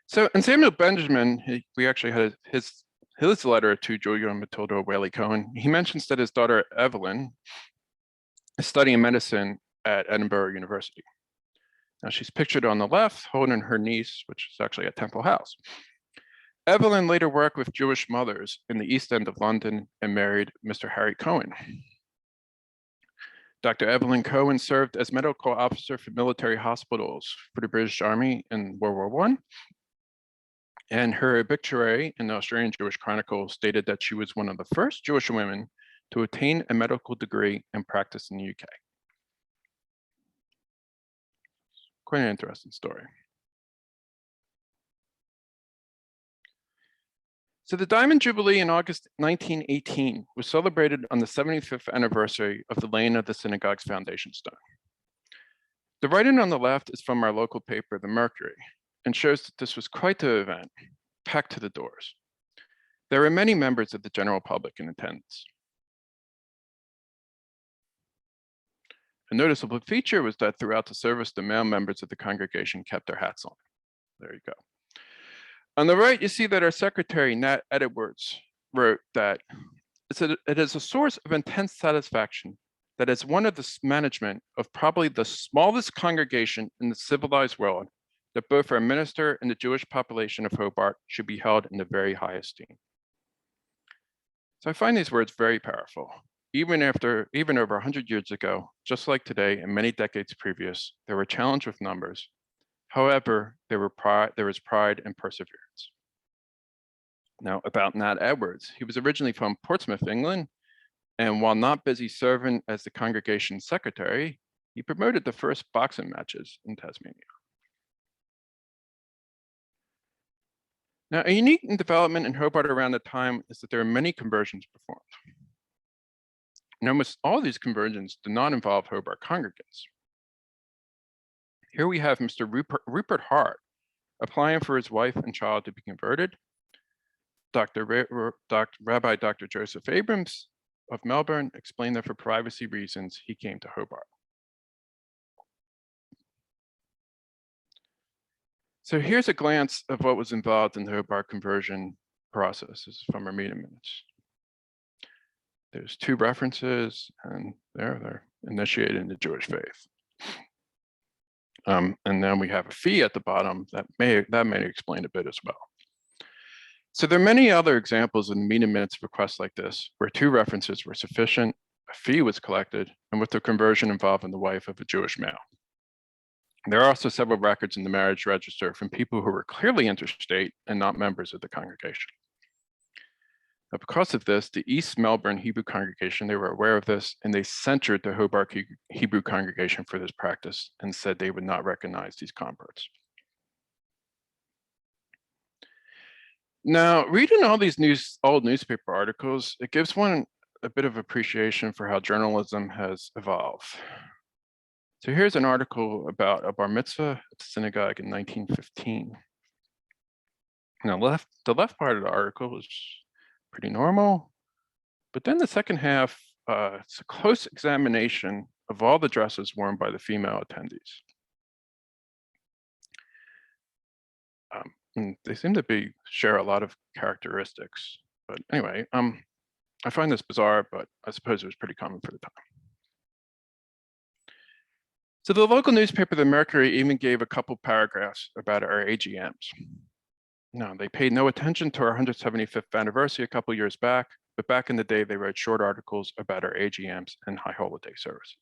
So in Samuel Benjamin, we actually had his letter to Julia and Matilda Whaley-Cohen. He mentions that his daughter Evelyn is studying medicine at Edinburgh University. Now she's pictured on the left holding her niece, which is actually at Temple House. Evelyn later worked with Jewish mothers in the East End of London and married Mr. Harry Cohen. Dr. Evelyn Cohen served as medical officer for military hospitals for the British Army in World War I. And her obituary in the Australian Jewish Chronicle stated that she was one of the first Jewish women to attain a medical degree and practice in the UK. Quite an interesting story. So the Diamond Jubilee in August 1918 was celebrated on the 75th anniversary of the laying of the synagogue's foundation stone. The writing on the left is from our local paper, The Mercury, and shows that this was quite the event, packed to the doors. There were many members of the general public in attendance. A noticeable feature was that throughout the service, the male members of the congregation kept their hats on. There you go. On the right, you see that our secretary, Nat Edwards, wrote that it is a source of intense satisfaction that as one of the management of probably the smallest congregation in the civilized world, that both our minister and the Jewish population of Hobart should be held in the very high esteem. So I find these words very powerful. Even over 100 years ago, just like today and many decades previous, there were challenges with numbers. However, there was pride and perseverance. Now, about Nat Edwards, he was originally from Portsmouth, England, and while not busy serving as the congregation's secretary, he promoted the first boxing matches in Tasmania. Now, a unique development in Hobart around the time is that there are many conversions performed. And almost all these conversions do not involve Hobart congregants. Here we have Mr. Rupert Hart applying for his wife and child to be converted. Rabbi Dr. Joseph Abrams of Melbourne explained that for privacy reasons, he came to Hobart. So here's a glance of what was involved in the Hobart conversion process. This is from our meeting minutes. There's 2 references, and they're initiated in the Jewish faith. And then we have a fee at the bottom that may explain a bit as well. So there are many other examples in meeting minutes requests like this, where 2 references were sufficient, a fee was collected, and with the conversion involving the wife of a Jewish male. There are also several records in the marriage register from people who were clearly interstate and not members of the congregation. Now, because of this, the East Melbourne Hebrew congregation, they were aware of this, and they censured the Hobart Hebrew congregation for this practice and said they would not recognize these converts. Now, reading all these old newspaper articles, it gives one a bit of appreciation for how journalism has evolved. So here's an article about a bar mitzvah at the synagogue in 1915. Now, the left part of the article is pretty normal, but then the second half, it's a close examination of all the dresses worn by the female attendees. And they seem to share a lot of characteristics, but anyway, I find this bizarre, but I suppose it was pretty common for the time. So the local newspaper, the Mercury, even gave a couple paragraphs about our AGMs. Now, they paid no attention to our 175th anniversary a couple years back, but back in the day, they wrote short articles about our AGMs and high holiday services.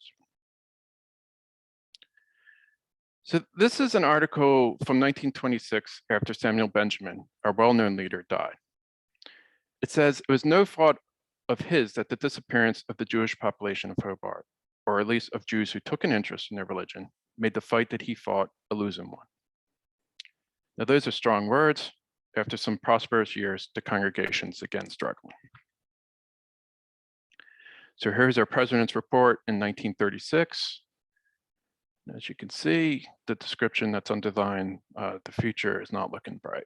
So this is an article from 1926 after Samuel Benjamin, our well-known leader, died. It says it was no fault of his that the disappearance of the Jewish population of Hobart, or at least of Jews who took an interest in their religion, made the fight that he fought a losing one. Now, those are strong words. After some prosperous years, the congregation's again struggling. So here's our president's report in 1936. As you can see, the description that's underlined, the future is not looking bright.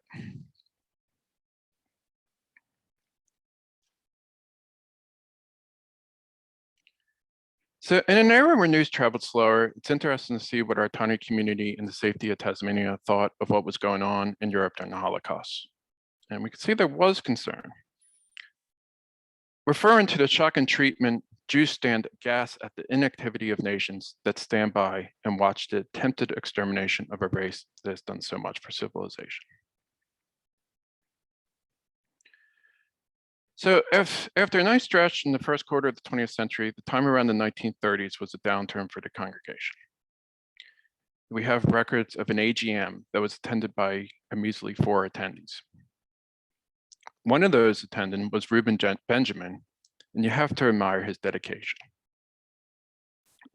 So in an era where news traveled slower, it's interesting to see what our tiny community in the safety of Tasmania thought of what was going on in Europe during the Holocaust. And we could see there was concern. Referring to the shock and treatment, Jews stand aghast at the inactivity of nations that stand by and watch the attempted extermination of a race that has done so much for civilization. So after a nice stretch in the first quarter of the 20th century, the time around the 1930s was a downturn for the congregation. We have records of an AGM that was attended by a measly 4 attendees. One of those attending was Reuben Benjamin, and you have to admire his dedication.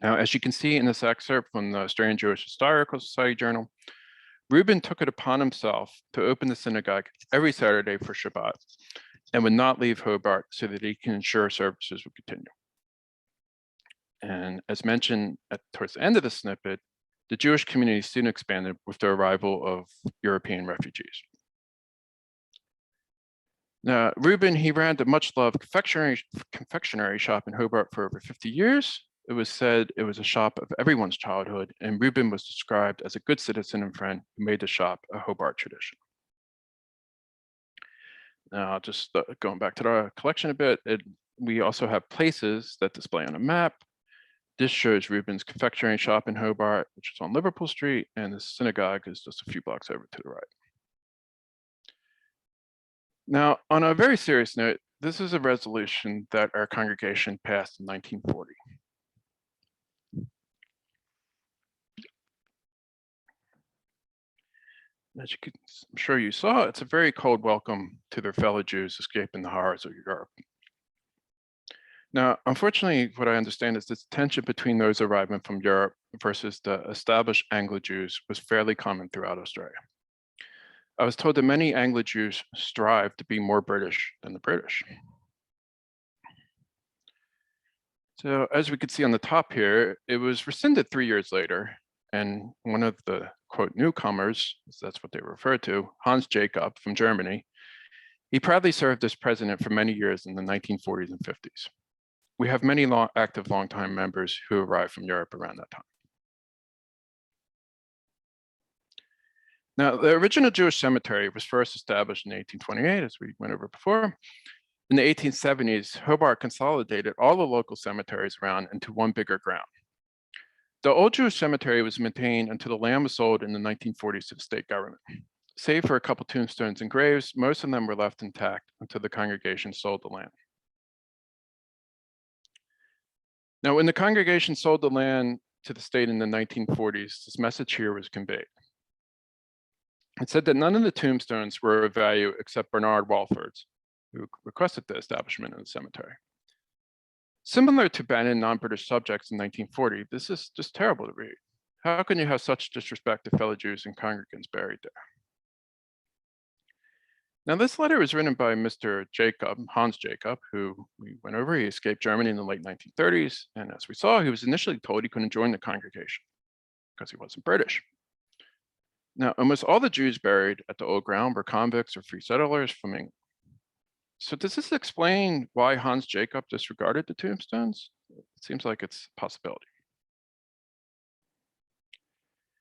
Now, as you can see in this excerpt from the Australian Jewish Historical Society Journal, Reuben took it upon himself to open the synagogue every Saturday for Shabbat and would not leave Hobart so that he can ensure services would continue. And as mentioned towards the end of the snippet, the Jewish community soon expanded with the arrival of European refugees. Now, Reuben, he ran the much-loved confectionery shop in Hobart for over 50 years, It was said it was a shop of everyone's childhood, and Reuben was described as a good citizen and friend who made the shop a Hobart tradition. Now, just going back to the collection a bit, we also have places that display on a map. This shows Reuben's confectionery shop in Hobart, which is on Liverpool Street, and the synagogue is just a few blocks over to the right. Now, on a very serious note, this is a resolution that our congregation passed in 1940. As I'm sure you saw, it's a very cold welcome to their fellow Jews escaping the horrors of Europe. Now, unfortunately, what I understand is this tension between those arriving from Europe versus the established Anglo-Jews was fairly common throughout Australia. I was told that many Anglo-Jews strive to be more British than the British. So as we could see on the top here, it was rescinded 3 years later, and one of the, quote, newcomers, that's what they refer to, Hans Jacob from Germany, he proudly served as president for many years in the 1940s and 50s. We have many active longtime members who arrived from Europe around that time. Now, the original Jewish cemetery was first established in 1828, as we went over before. In the 1870s, Hobart consolidated all the local cemeteries around into one bigger ground. The old Jewish cemetery was maintained until the land was sold in the 1940s to the state government. Save for a couple tombstones and graves, most of them were left intact until the congregation sold the land. Now, when the congregation sold the land to the state in the 1940s, this message here was conveyed. It said that none of the tombstones were of value except Bernard Walford's, who requested the establishment of the cemetery. Similar to abandoned non-British subjects in 1940, this is just terrible to read. How can you have such disrespect to fellow Jews and congregants buried there? Now, this letter was written by Mr. Jacob, Hans Jacob, who we went over. He escaped Germany in the late 1930s. And as we saw, he was initially told he couldn't join the congregation because he wasn't British. Now, almost all the Jews buried at the old ground were convicts or free settlers from England. So does this explain why Hans Jacob disregarded the tombstones? It seems like it's a possibility.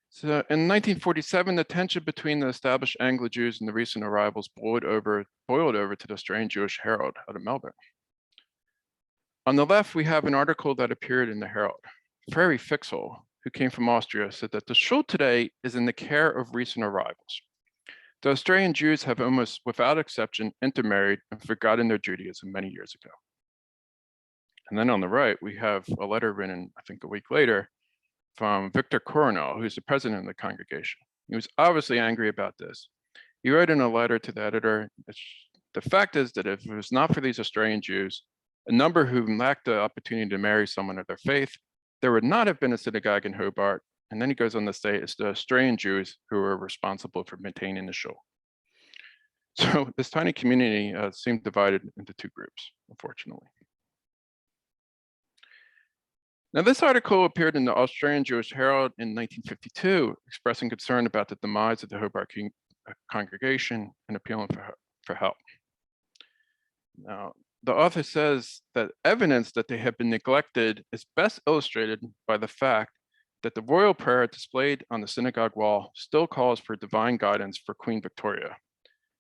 So in 1947, the tension between the established Anglo-Jews and the recent arrivals boiled over to the Australian Jewish Herald out of Melbourne. On the left, we have an article that appeared in the Herald. Freri Fixel, who came from Austria, said that the shul today is in the care of recent arrivals. The Australian Jews have almost without exception intermarried and forgotten their Judaism many years ago. And then on the right, we have a letter written, I think a week later, from Victor Coronel, who's the president of the congregation. He was obviously angry about this. He wrote in a letter to the editor, the fact is that if it was not for these Australian Jews, a number who lacked the opportunity to marry someone of their faith, there would not have been a synagogue in Hobart. And then he goes on to say it's the Australian Jews who are responsible for maintaining the shul. So this tiny community seemed divided into two groups, unfortunately. Now, this article appeared in the Australian Jewish Herald in 1952, expressing concern about the demise of the Hobart congregation and appealing for help. Now, the author says that evidence that they have been neglected is best illustrated by the fact that the royal prayer displayed on the synagogue wall still calls for divine guidance for Queen Victoria,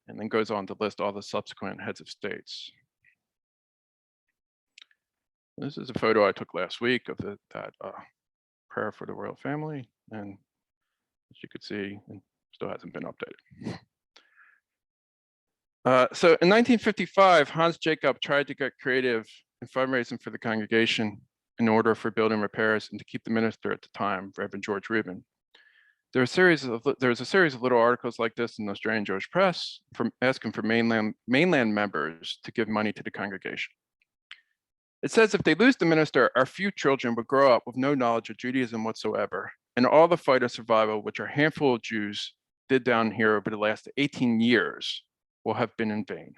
and then goes on to list all the subsequent heads of states. This is a photo I took last week of that prayer for the royal family, and as you could see, it still hasn't been updated. So in 1955, Hans Jacob tried to get creative in fundraising for the congregation in order for building repairs and to keep the minister at the time, Reverend George Rubin. There was a series of little articles like this in the Australian Jewish press asking for mainland members to give money to the congregation. It says if they lose the minister, our few children will grow up with no knowledge of Judaism whatsoever, and all the fight of survival, which a handful of Jews did down here over the last 18 years, will have been in vain.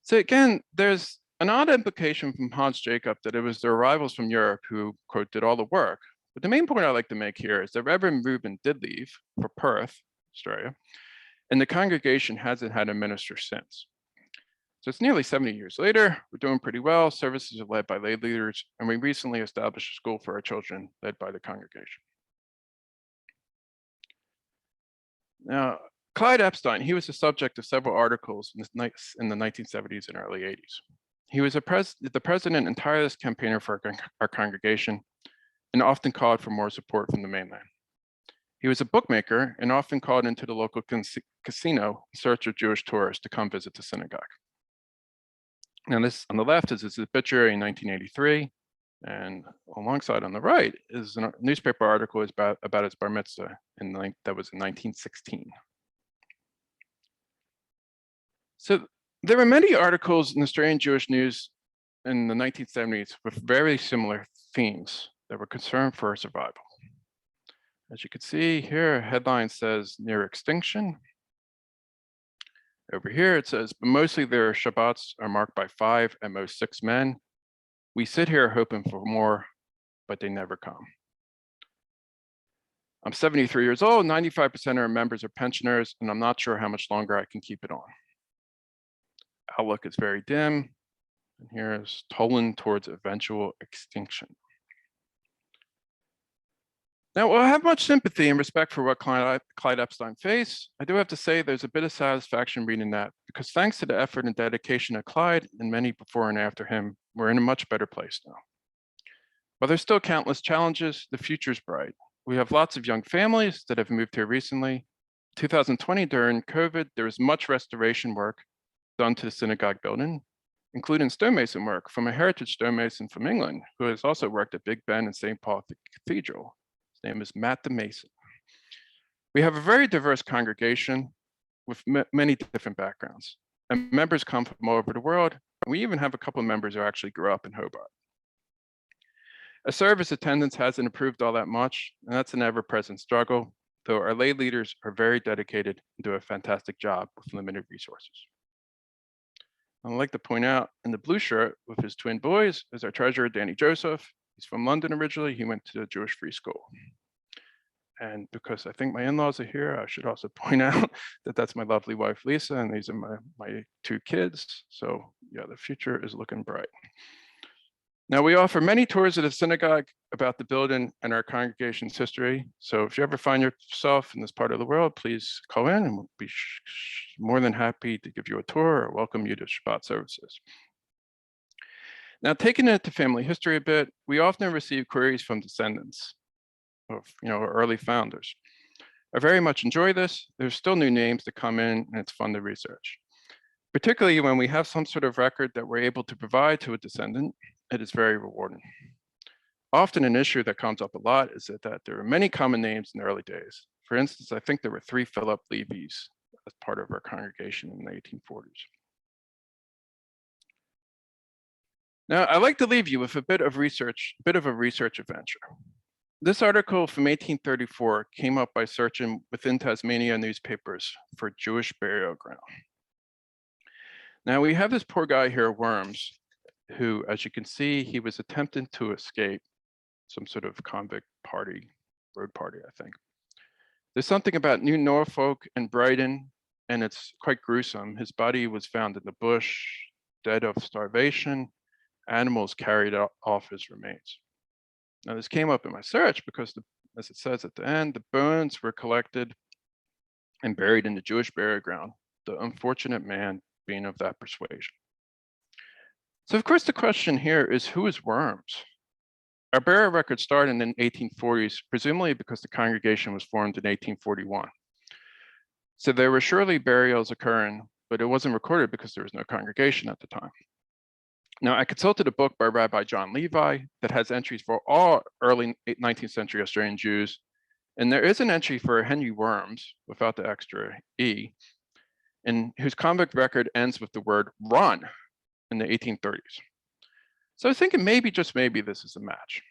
So again, there's an odd implication from Hans Jacob that it was the arrivals from Europe who, quote, did all the work. But the main point I'd like to make here is that Reverend Rubin did leave for Perth, Australia, and the congregation hasn't had a minister since. So it's nearly 70 years later, we're doing pretty well. Services are led by lay leaders, and we recently established a school for our children led by the congregation. Now, Clyde Epstein, he was the subject of several articles in the 1970s and early 80s. He was the president and tireless campaigner for our congregation and often called for more support from the mainland. He was a bookmaker and often called into the local casino in search of Jewish tourists to come visit the synagogue. Now this on the left is his obituary in 1983, and alongside on the right is a newspaper article about his bar mitzvah that was in 1916. So there were many articles in Australian Jewish news in the 1970s with very similar themes that were concerned for our survival. As you can see here, a headline says near extinction. Over here it says, but mostly their Shabbats are marked by 5 at most 6 men. We sit here hoping for more, but they never come. I'm 73 years old, 95% of our members are pensioners, and I'm not sure how much longer I can keep it on. Outlook is very dim, and here is tolling towards eventual extinction. Now, while I have much sympathy and respect for what Clyde Epstein faced, I do have to say there's a bit of satisfaction reading that, because thanks to the effort and dedication of Clyde and many before and after him, we're in a much better place now. While there's still countless challenges, the future's bright. We have lots of young families that have moved here recently. 2020, during COVID, there was much restoration work done to the synagogue building, including stonemason work from a heritage stonemason from England, who has also worked at Big Ben and St. Paul Cathedral. His name is Matt the Mason. We have a very diverse congregation with many different backgrounds, and members come from all over the world. And we even have a couple of members who actually grew up in Hobart. A service attendance hasn't improved all that much, and that's an ever-present struggle, though our lay leaders are very dedicated and do a fantastic job with limited resources. I'd like to point out in the blue shirt with his twin boys is our treasurer, Danny Joseph. He's from London originally. He went to the Jewish Free School. And because I think my in-laws are here, I should also point out that that's my lovely wife, Lisa, and these are my 2 kids. So yeah, the future is looking bright. Now, we offer many tours of the synagogue about the building and our congregation's history. So if you ever find yourself in this part of the world, please call in and we'll be more than happy to give you a tour or welcome you to Shabbat services. Now, taking it to family history a bit, we often receive queries from descendants of early founders. I very much enjoy this. There's still new names that come in and it's fun to research. Particularly when we have some sort of record that we're able to provide to a descendant, it is very rewarding. Often an issue that comes up a lot is that there are many common names in the early days. For instance, I think there were 3 Philip Levies as part of our congregation in the 1840s. Now, I'd like to leave you with a bit of a research adventure. This article from 1834 came up by searching within Tasmania newspapers for Jewish burial ground. Now we have this poor guy here, Worms, who, as you can see, he was attempting to escape some sort of convict party, road party, I think. There's something about New Norfolk and Brighton, and it's quite gruesome. His body was found in the bush, dead of starvation. Animals carried off his remains. Now this came up in my search because, as it says at the end, the bones were collected and buried in the Jewish burial ground, the unfortunate man being of that persuasion. So of course the question here is, who is Worms? Our burial records started in the 1840s, presumably because the congregation was formed in 1841. So there were surely burials occurring, but it wasn't recorded because there was no congregation at the time. Now, I consulted a book by Rabbi John Levi that has entries for all early 19th century Australian Jews. And there is an entry for Henry Worms, without the extra E, and whose convict record ends with the word run in the 1830s. So I was thinking maybe, just maybe, this is a match.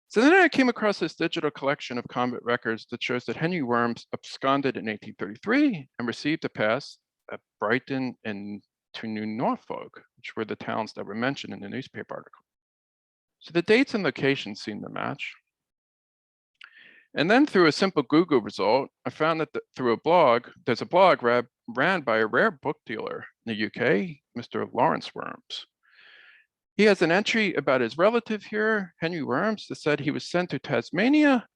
So then I came across this digital collection of convict records that shows that Henry Worms absconded in 1833 and received a pass at Brighton and to New Norfolk, which were the towns that were mentioned in the newspaper article. So the dates and locations seem to match. And then through a simple Google result, I found that through a blog, there's a blog ran by a rare book dealer in the UK, Mr. Lawrence Worms. He has an entry about his relative here, Henry Worms, that said he was sent to Tasmania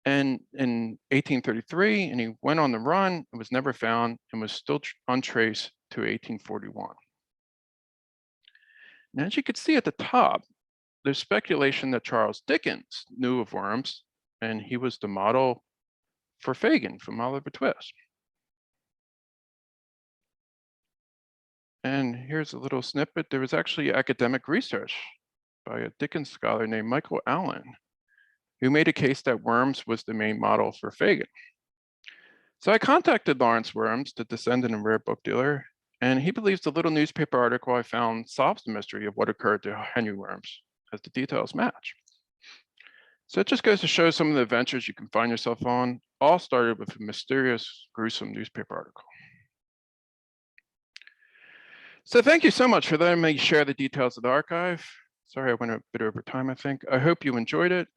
and in 1833, and he went on the run and was never found and was still untraced to 1841. And as you can see at the top, there's speculation that Charles Dickens knew of Worms, and he was the model for Fagin from Oliver Twist. And here's a little snippet. There was actually academic research by a Dickens scholar named Michael Allen, who made a case that Worms was the main model for Fagin. So I contacted Lawrence Worms, the descendant and rare book dealer, and he believes the little newspaper article I found solves the mystery of what occurred to Henry Worms, as the details match. So it just goes to show some of the adventures you can find yourself on, all started with a mysterious, gruesome newspaper article. So thank you so much for letting me share the details of the archive. Sorry, I went a bit over time, I think. I hope you enjoyed it.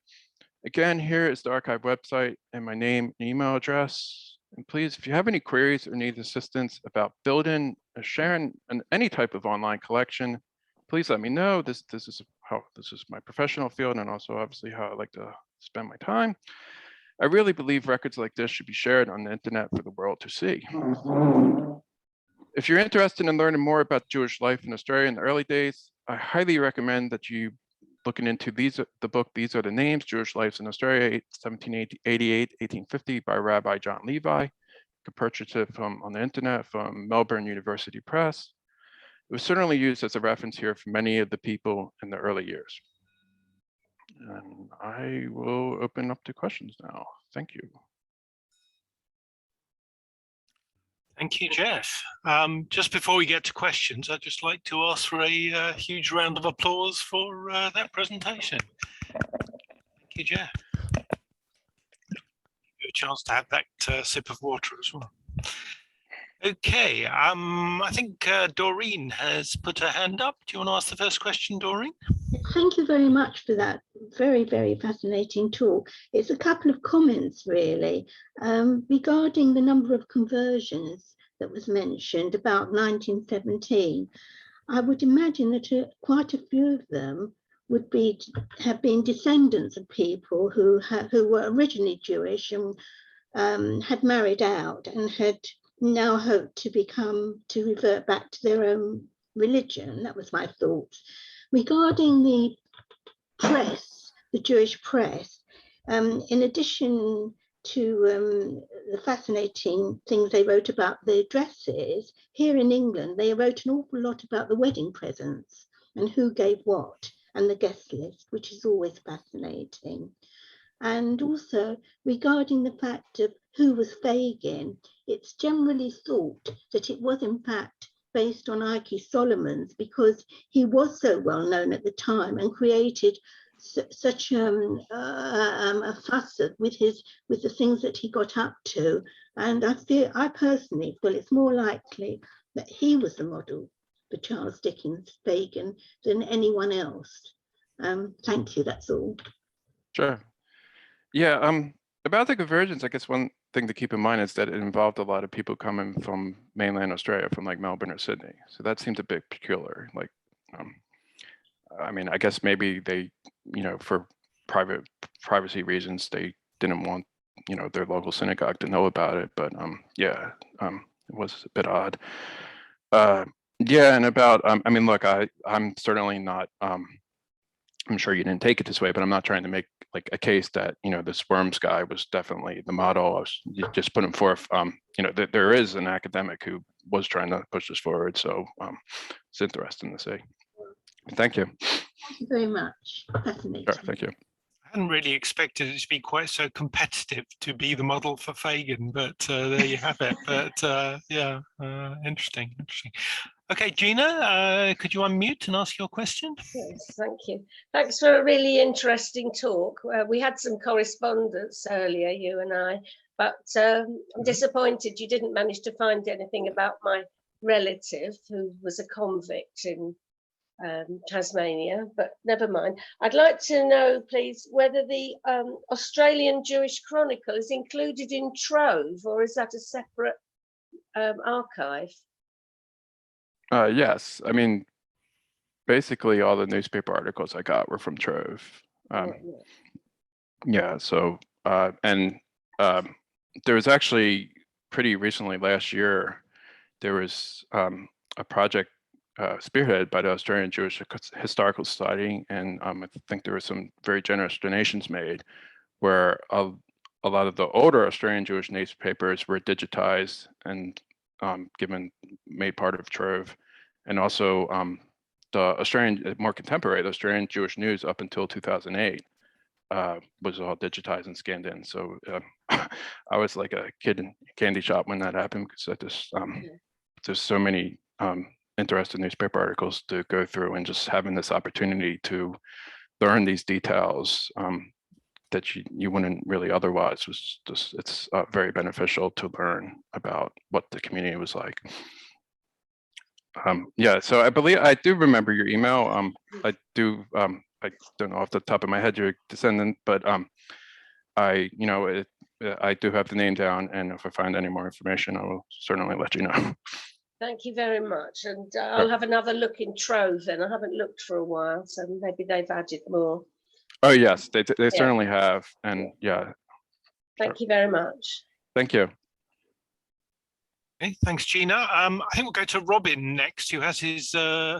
Again, here is the archive website and my name and email address. And please, if you have any queries or need assistance about building or sharing any type of online collection, please let me know. This is my professional field, and also obviously how I like to spend my time. I really believe records like this should be shared on the internet for the world to see. If you're interested in learning more about Jewish life in Australia in the early days, I highly recommend that you looking into the book, These Are the Names, Jewish Lives in Australia, 1788-1850 by Rabbi John Levi. You can purchase it on the internet from Melbourne University Press. It was certainly used as a reference here for many of the people in the early years. And I will open up to questions now. Thank you. Thank you, Jeff. Just before we get to questions, I'd just like to ask for a huge round of applause for that presentation. Thank you, Jeff. Give you a chance to have that sip of water as well. Okay, I think Doreen has put her hand up. Do you want to ask the first question, Doreen? Thank you very much for that very, very fascinating talk. It's a couple of comments really regarding the number of conversions that was mentioned about 1917. I would imagine that quite a few of them would have been descendants of people who were originally Jewish and had married out and had now hoped to revert back to their own religion. That was my thought. Regarding the press, the Jewish press, in addition to the fascinating things they wrote about the dresses, here in England, they wrote an awful lot about the wedding presents and who gave what, and the guest list, which is always fascinating. And also regarding the fact of who was Fagin, it's generally thought that it was in fact based on Ike Solomon's, because he was so well known at the time and created such a fuss with the things that he got up to. And I personally feel it's more likely that he was the model for Charles Dickens' Fagin than anyone else. Thank you, that's all. Sure. Yeah, about the conversions, I guess one thing to keep in mind is that it involved a lot of people coming from mainland Australia, from like Melbourne or Sydney. So that seems a bit peculiar. Like, I mean, I guess maybe they, for privacy reasons, they didn't want, their local synagogue to know about it. But yeah, it was a bit odd. Yeah, and about, I mean, look, I'm certainly not, I'm sure you didn't take it this way, but I'm not trying to make like a case that, this Worms guy was definitely the model. I was just putting forth, there is an academic who was trying to push this forward. So it's interesting to see. Thank you. Thank you very much. Fascinating. Sure, thank you. I hadn't really expected it to be quite so competitive to be the model for Fagin, but there you have it. But yeah, interesting. Okay, Gina, could you unmute and ask your question? Yes, thank you. Thanks for a really interesting talk. We had some correspondence earlier, you and I, but I'm disappointed you didn't manage to find anything about my relative who was a convict in Tasmania, but never mind. I'd like to know, please, whether the Australian Jewish Chronicle is included in Trove, or is that a separate archive? Yes, I mean, basically all the newspaper articles I got were from Trove. Yeah, so there was actually pretty recently last year, there was a project spearheaded by the Australian Jewish Historical Society, and I think there were some very generous donations made where a lot of the older Australian Jewish newspapers were digitized and made part of Trove, and also the Australian, more contemporary, the Australian Jewish News up until 2008 was all digitized and scanned in. So I was like a kid in a candy shop when that happened, because I just there's so many interesting newspaper articles to go through, and just having this opportunity to learn these details that you wouldn't really otherwise was just, it's very beneficial to learn about what the community was like. Yeah, so I believe I do remember your email. I don't know off the top of my head your descendant, but I do have the name down, and if I find any more information, I will certainly let you know. Thank you very much, and I'll have another look in Trove then. I haven't looked for a while, so maybe they've added more. Oh yes, they certainly have, and yeah. Thank you very much. Thank you. Okay, thanks, Gina. I think we'll go to Robin next, who has his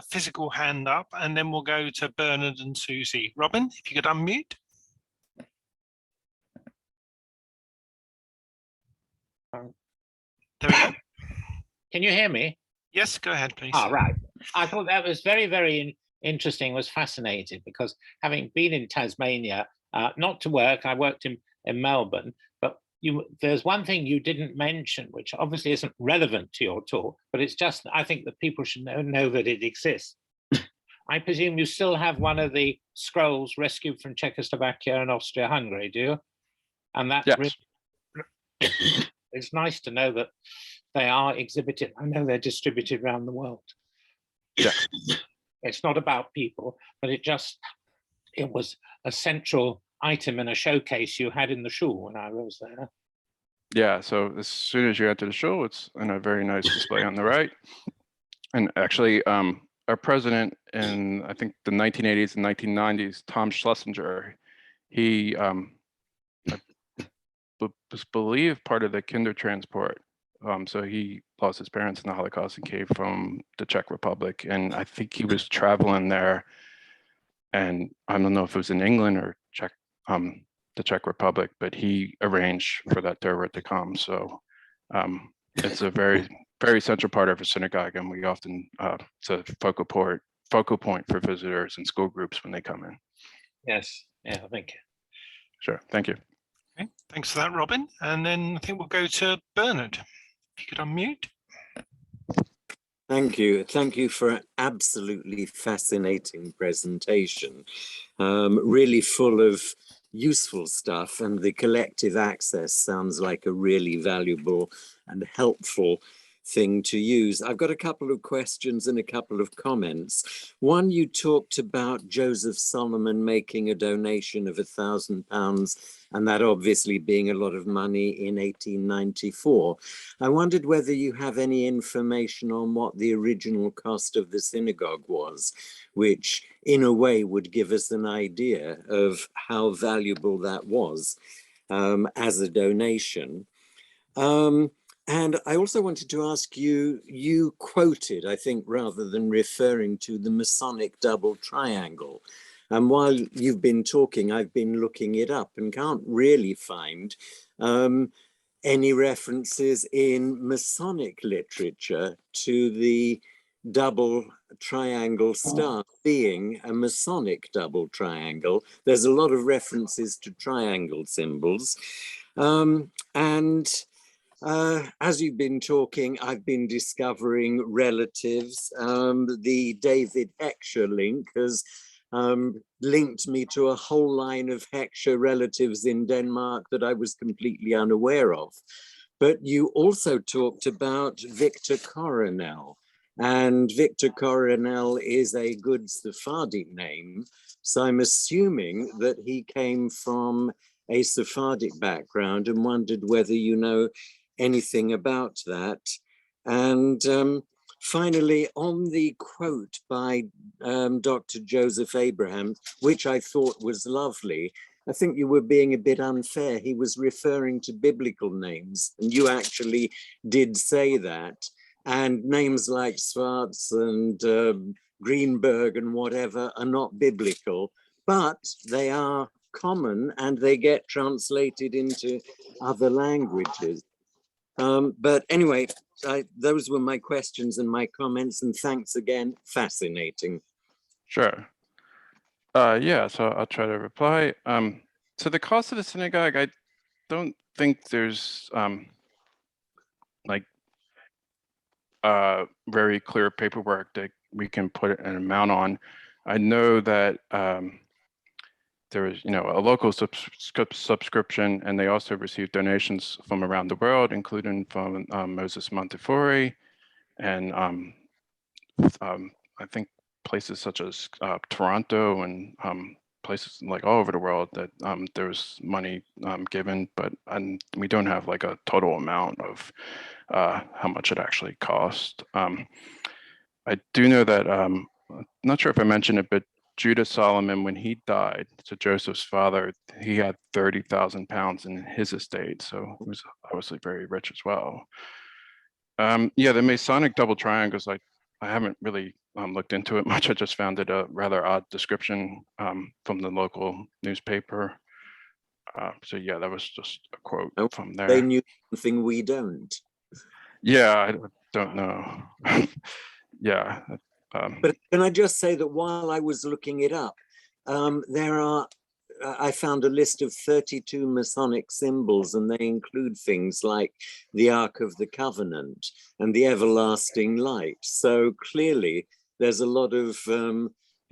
physical hand up, and then we'll go to Bernard and Susie. Robin, if you could unmute. There we go. Can you hear me? Yes, go ahead, please. Ah, right. I thought that was very, very interesting, was fascinating, because having been in Tasmania, not to work, I worked in Melbourne, but there's one thing you didn't mention, which obviously isn't relevant to your talk, but it's just, I think that people should know that it exists. I presume you still have one of the scrolls rescued from Czechoslovakia and Austria-Hungary, do you? And that's yes. Really, it's nice to know that they are exhibited. I know they're distributed around the world. Yeah. It's not about people, but it was a central item in a showcase you had in the shul when I was there. Yeah, so as soon as you enter the shul, it's in a very nice display on the right. And actually, our president in, I think, the 1980s and 1990s, Tom Schlesinger, he was believed part of the Kinder transport. So he lost his parents in the Holocaust and came from the Czech Republic. And I think he was traveling there, and I don't know if it was in England or the Czech Republic, but he arranged for that terror to come. So it's a very, very central part of a synagogue, and we often, it's a focal point for visitors and school groups when they come in. Yes, yeah, thank you. Sure, thank you. Okay, thanks for that, Robin. And then I think we'll go to Bernard. If you could unmute. Thank you. Thank you for an absolutely fascinating presentation. Really full of useful stuff, and the collective access sounds like a really valuable and helpful thing to use. I've got a couple of questions and a couple of comments. One, you talked about Joseph Solomon making a donation of £1,000, and that obviously being a lot of money in 1894. I wondered whether you have any information on what the original cost of the synagogue was, which in a way would give us an idea of how valuable that was as a donation. And I also wanted to ask you, you quoted, I think, rather than referring to the Masonic double triangle. And while you've been talking, I've been looking it up and can't really find any references in Masonic literature to the double triangle star being a Masonic double triangle. There's a lot of references to triangle symbols. As you've been talking, I've been discovering relatives. The David Heckscher link has linked me to a whole line of Heckscher relatives in Denmark that I was completely unaware of. But you also talked about Victor Coronel, and Victor Coronel is a good Sephardic name. So I'm assuming that he came from a Sephardic background, and wondered whether you know anything about that. And finally, on the quote by Dr. Joseph Abraham, which I thought was lovely, I think you were being a bit unfair. He was referring to biblical names, and you actually did say that. And names like Schwarz and Greenberg and whatever are not biblical, but they are common and they get translated into other languages. But anyway, those were my questions and my comments, and thanks again. Fascinating. Sure. Yeah, so I'll try to reply. So the cost of the synagogue, I don't think there's very clear paperwork that we can put an amount on. I know that there is, a local subscription, and they also receive donations from around the world, including from Moses Montefiore, and I think places such as Toronto and places like all over the world that there's money given, but we don't have like a total amount of how much it actually cost. I do know that, I'm not sure if I mentioned it, but Judah Solomon, when he died, so Joseph's father, he had 30,000 pounds in his estate. So he was obviously very rich as well. Yeah, the Masonic double triangles, I haven't really looked into it much. I just found it a rather odd description from the local newspaper. So yeah, that was just a quote from there. They knew something we don't. Yeah, I don't know. Yeah. But can I just say that while I was looking it up, I found a list of 32 Masonic symbols, and they include things like the Ark of the Covenant and the everlasting light. So clearly there's a lot of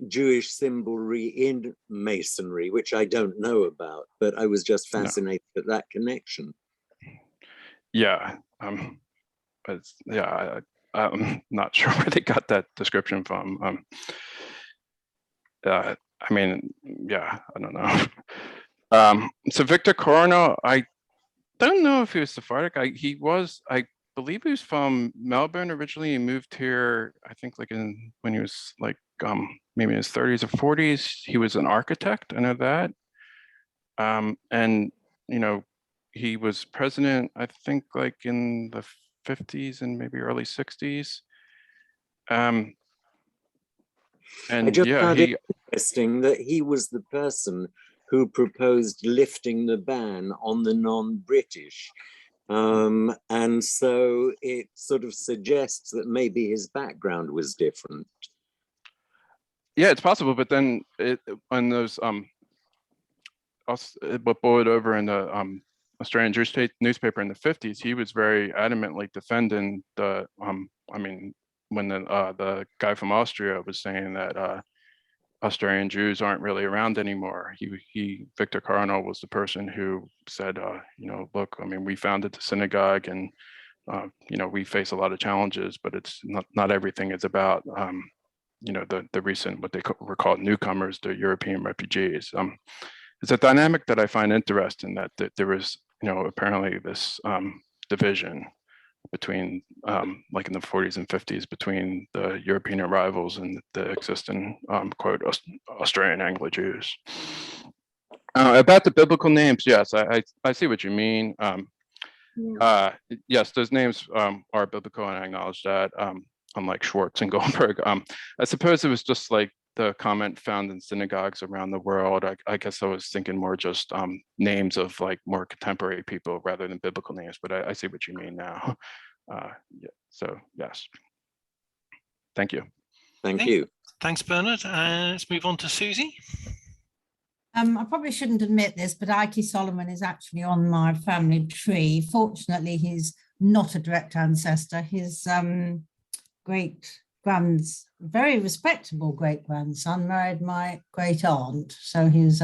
Jewish symbolry in Masonry, which I don't know about, but I was just fascinated at that connection. Yeah, I'm not sure where they got that description from. I mean, yeah, I don't know. So Victor Coronel, I don't know if he was Sephardic. I believe he was from Melbourne originally. He moved here, I think, when he was like maybe in his 30s or 40s. He was an architect, I know that. And he was president, I think, like in the 50s and maybe early 60s. And I just yeah, found it interesting that he was the person who proposed lifting the ban on the non-British. And so it sort of suggests that maybe his background was different. Yeah, it's possible, but then on those what boiled over in the Australian Jewish newspaper in the 50s, he was very adamantly defending the I mean, when the guy from Austria was saying that Australian Jews aren't really around anymore, Victor Coronel was the person who said, look, I mean, we founded the synagogue, and we face a lot of challenges, but it's not everything is about the recent, what they were called newcomers, the European refugees. It's a dynamic that I find interesting, that there was apparently this division between like in the 40s and 50s between the European arrivals and the existing quote Australian Anglo-Jews. About the biblical names, yes, I see what you mean. Yes, those names are biblical, and I acknowledge that, unlike Schwartz and Goldberg. I suppose it was just like the comment found in synagogues around the world. I guess I was thinking more just names of like more contemporary people rather than biblical names, but I see what you mean now. Yeah, so yes. Thank you. Thank you. Thanks, Bernard. Let's move on to Susie. I probably shouldn't admit this, but Ike Solomon is actually on my family tree. Fortunately, he's not a direct ancestor. His very respectable great-grandson married my great-aunt. So he's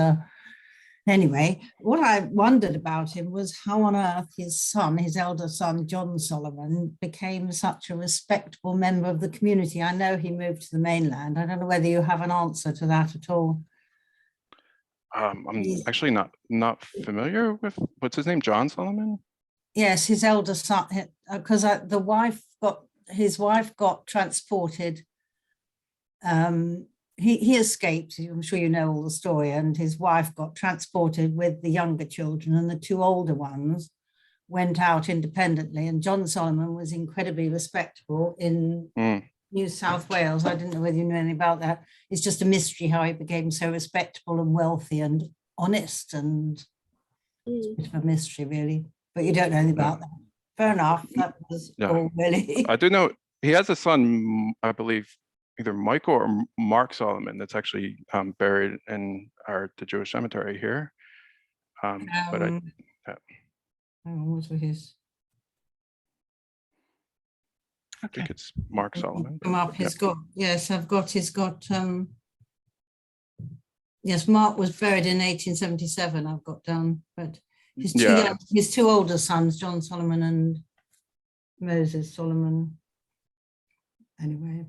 anyway, what I wondered about him was how on earth his elder son, John Solomon, became such a respectable member of the community. I know he moved to the mainland. I don't know whether you have an answer to that at all. I'm actually not familiar with, what's his name, John Solomon? yes, his elder son, because his wife got transported. He escaped. I'm sure you know all the story, and his wife got transported with the younger children, and the two older ones went out independently. And John Solomon was incredibly respectable in New South Wales. I didn't know whether you knew anything about that. It's just a mystery how he became so respectable and wealthy and honest, and it's a bit of a mystery, really. But you don't know anything about that. Fair enough. That was all really. I do know he has a son, I believe, either Michael or Mark Solomon, that's actually buried in the Jewish cemetery here. But what was his? I think it's Mark Solomon. Come up. He's got, yes, he's got. Yes, Mark was buried in 1877. I've got down, but his two older sons, John Solomon and Moses Solomon. Anyway.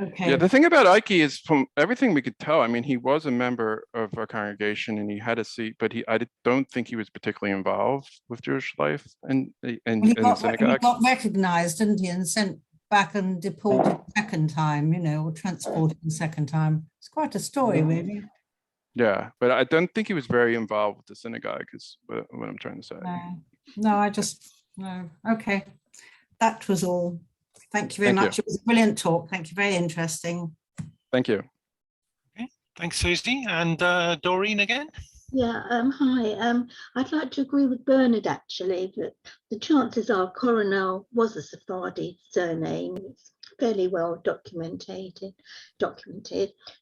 Okay. Yeah, the thing about Ike is, from everything we could tell, I mean, he was a member of our congregation and he had a seat, but I don't think he was particularly involved with Jewish life in the synagogue. He got recognized, didn't he, and sent back and deported second time, or transported the second time. It's quite a story, really. Yeah, but I don't think he was very involved with the synagogue, is what I'm trying to say. No, no. Okay, that was all. Thank you very much. It was a brilliant talk. Thank you. Very interesting. Thank you. Okay. Thanks, Susie. And Doreen again. Yeah, hi. I'd like to agree with Bernard, actually, that the chances are Coronel was a Sephardi surname. It's fairly well documented.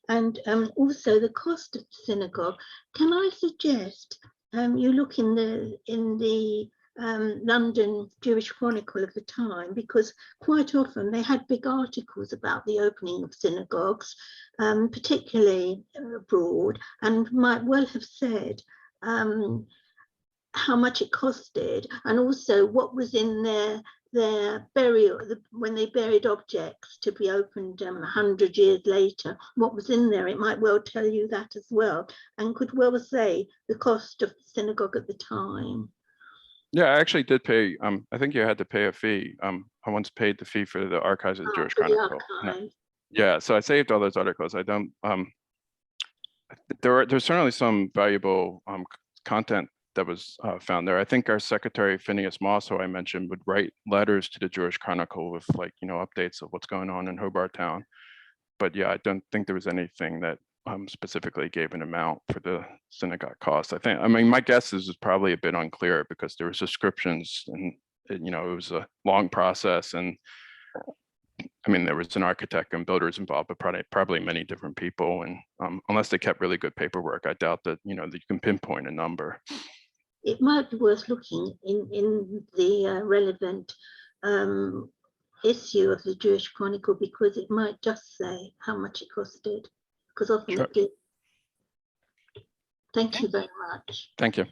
And also the cost of the synagogue. Can I suggest you look in the London Jewish Chronicle of the time, because quite often they had big articles about the opening of synagogues, particularly abroad, and might well have said how much it costed, and also what was in their burial, when they buried objects to be opened 100 years later, what was in there. It might well tell you that as well, and could well say the cost of the synagogue at the time. Yeah, I actually did pay. I think you had to pay a fee. I once paid the fee for the archives of the Jewish Chronicle. Yeah, so I saved all those articles. I don't. There's certainly some valuable content that was found there. I think our secretary Phineas Moss, who I mentioned, would write letters to the Jewish Chronicle with updates of what's going on in Hobart Town. But yeah, I don't think there was anything that specifically gave an amount for the synagogue cost. I mean, my guess is it's probably a bit unclear because there were subscriptions and it was a long process, and I mean, there was an architect and builders involved, but probably many different people. And unless they kept really good paperwork, I doubt that, that you can pinpoint a number. It might be worth looking in the relevant issue of the Jewish Chronicle, because it might just say how much it costed, because often it did. Thank you very much. Thank you.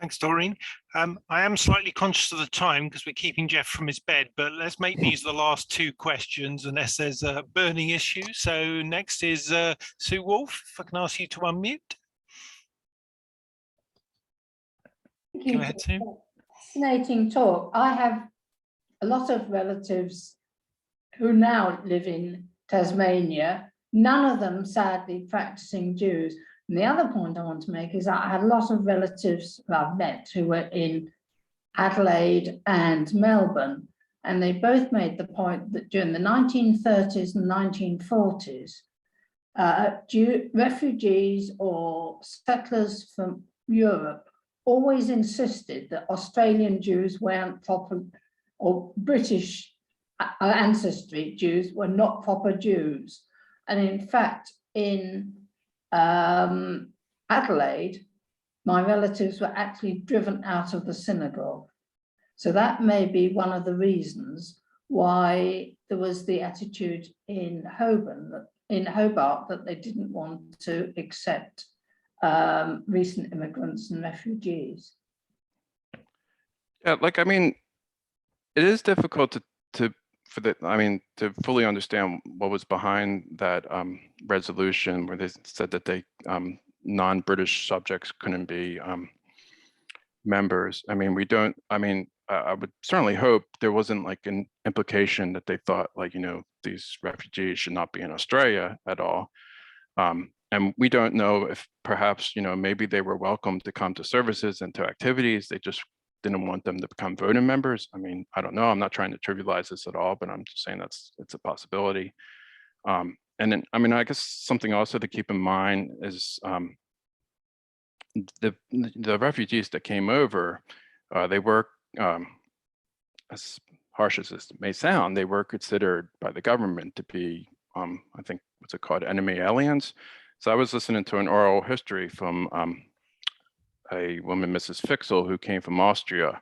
Thanks, Doreen. I am slightly conscious of the time because we're keeping Jeff from his bed, but let's make these the last two questions unless there's a burning issue. So next is Sue Wolf, if I can ask you to unmute. Go ahead, Sue. Fascinating talk. I have a lot of relatives who now live in Tasmania, none of them sadly practicing Jews. And the other point I want to make is I had a lot of relatives I've met who were in Adelaide and Melbourne, and they both made the point that during the 1930s and 1940s, refugees or settlers from Europe always insisted that Australian Jews weren't proper, or British ancestry Jews were not proper Jews. And in fact, in Adelaide, my relatives were actually driven out of the synagogue. So that may be one of the reasons why there was the attitude in Hobart that they didn't want to accept recent immigrants and refugees. Yeah, I mean, it is difficult to fully understand what was behind that resolution where they said that they non-British subjects couldn't be members. I mean, we don't, I mean, I would certainly hope there wasn't like an implication that they thought like, you know, these refugees should not be in Australia at all. And we don't know if perhaps, you know, maybe they were welcome to come to services and to activities. They just didn't want them to become voting members. I mean, I don't know. I'm not trying to trivialize this at all, but I'm just saying it's a possibility. And then, I mean, I guess something also to keep in mind is the refugees that came over, they were, as harsh as this may sound, they were considered by the government to be, I think, what's it called, enemy aliens. So I was listening to an oral history from a woman, Mrs. Fixel, who came from Austria.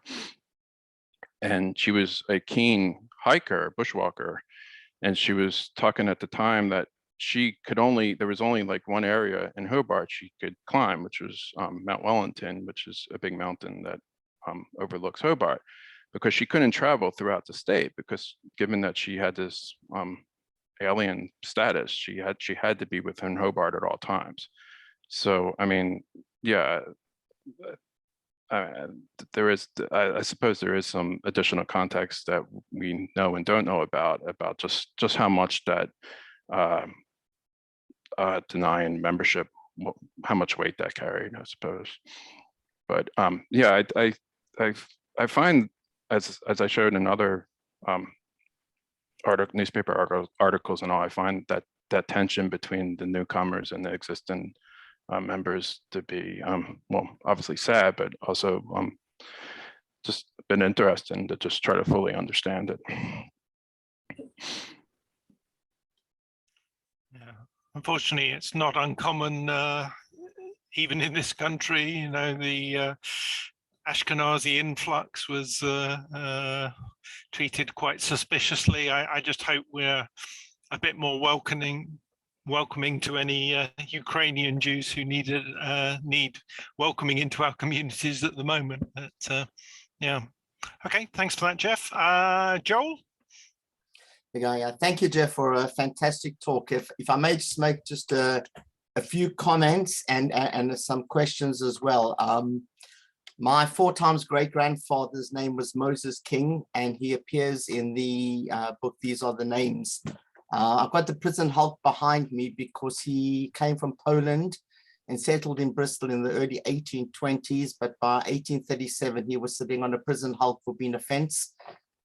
And she was a keen hiker, bushwalker. And she was talking at the time that she could only, there was only like one area in Hobart she could climb, which was Mount Wellington, which is a big mountain that overlooks Hobart, because she couldn't travel throughout the state, because given that she had this alien status, she had to be within Hobart at all times. So, I mean, yeah, there is, I suppose there is some additional context that we know and don't know about just how much that denying membership, how much weight that carried, I suppose. But yeah, I find, as I showed in other newspaper articles and all, I find that tension between the newcomers and the existing members to be, well, obviously sad, but also just been interesting to just try to fully understand it. Yeah, unfortunately, it's not uncommon, even in this country. You know, the Ashkenazi influx was treated quite suspiciously. I just hope we're a bit more welcoming to any Ukrainian Jews who need welcoming into our communities at the moment. But yeah, okay, thanks for that, Jeff. Joel? Thank you, Jeff, for a fantastic talk. If I may just make just a few comments and some questions as well. My 4 times great-grandfather's name was Moses King, and he appears in the book, These Are the Names. I've got the prison hulk behind me because he came from Poland and settled in Bristol in the early 1820s, but by 1837, he was sitting on a prison hulk for being a fence.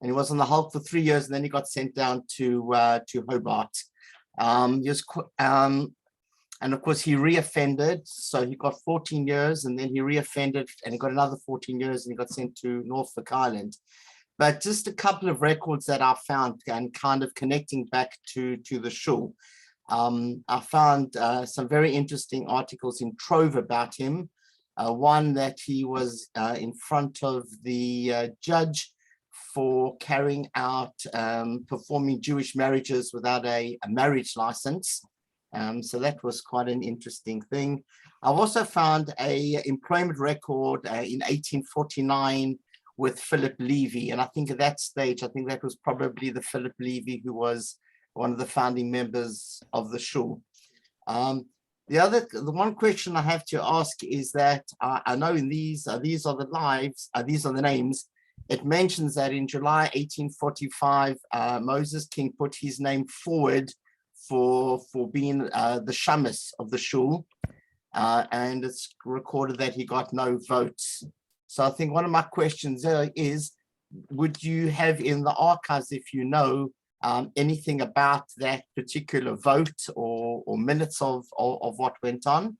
And he was on the hulk for 3 years, and then he got sent down to Hobart. And of course, he reoffended. So he got 14 years, and then he reoffended, and he got another 14 years, and he got sent to Norfolk Island. But just a couple of records that I found, and kind of connecting back to the shul. I found some very interesting articles in Trove about him. One that he was in front of the judge for carrying out performing Jewish marriages without a marriage license. So that was quite an interesting thing. I've also found a employment record in 1849 with Philip Levy. And I think at that stage, I think that was probably the Philip Levy who was one of the founding members of the shul. The one question I have to ask is that I know in these are the names. It mentions that in July 1845, Moses King put his name forward for being the shamus of the shul, and it's recorded that he got no votes. So I think one of my questions is, would you have in the archives, if you know, anything about that particular vote or minutes of what went on?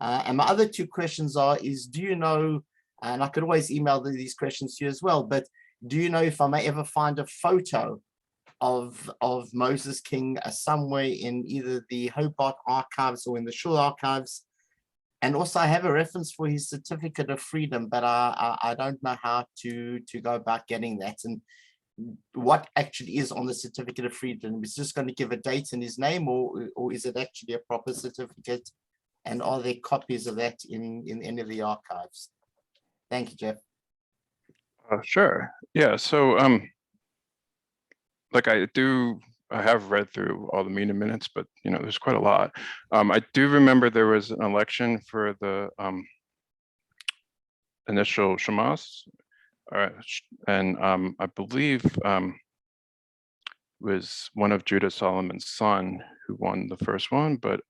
And my other 2 questions is, do you know, and I could always email these questions to you as well, but do you know if I may ever find a photo of Moses King somewhere in either the Hobart archives or in the shul archives? And also I have a reference for his certificate of freedom, but I don't know how to go about getting that, and what actually is on the certificate of freedom. Is just going to give a date and his name, or is it actually a proper certificate? And are there copies of that in any of the archives? Thank you, Jeff. Sure. Yeah. So like I have read through all the meeting minutes, but you know, there's quite a lot. I do remember there was an election for the initial Shamas, and I believe was one of Judah Solomon's son who won the first one. But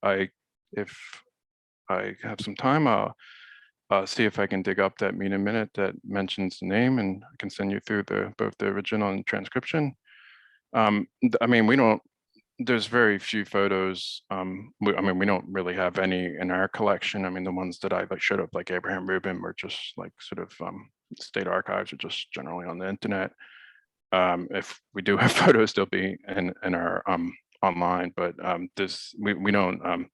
if I have some time, I'll see if I can dig up that meeting minute that mentions the name, and I can send you through both the original and transcription. I mean, there's very few photos. I mean, we don't really have any in our collection. I mean, the ones that I showed up, like Abraham Rubin, were just like sort of state archives, or just generally on the internet. If we do have photos, they'll be in our online, but we don't.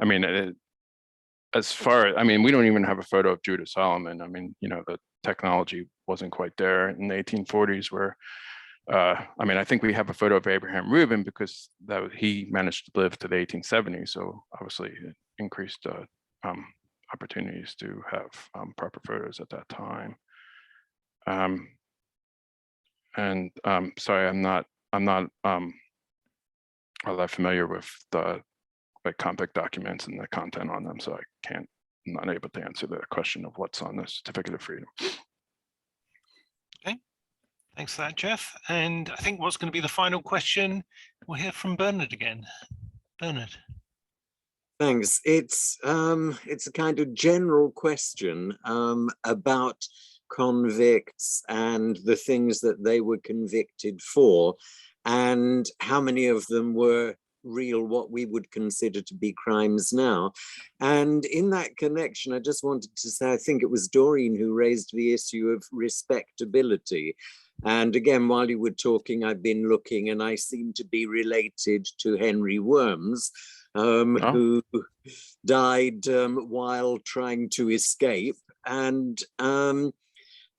I mean, I mean, we don't even have a photo of Judah Solomon. I mean, you know, the technology wasn't quite there in the 1840s where. I mean, I think we have a photo of Abraham Rubin because he managed to live to the 1870s. So obviously it increased opportunities to have proper photos at that time. Sorry, I'm not all that familiar with the convict documents and the content on them, so I'm not able to answer the question of what's on the certificate of freedom. Thanks for that, Jeff. And I think what's going to be the final question, we'll hear from Bernard again. Bernard. Thanks. It's a kind of general question about convicts and the things that they were convicted for, and how many of them were real, what we would consider to be crimes now. And in that connection, I just wanted to say, I think it was Doreen who raised the issue of respectability. And again, while you were talking, I've been looking, and I seem to be related to Henry Worms, who died while trying to escape. And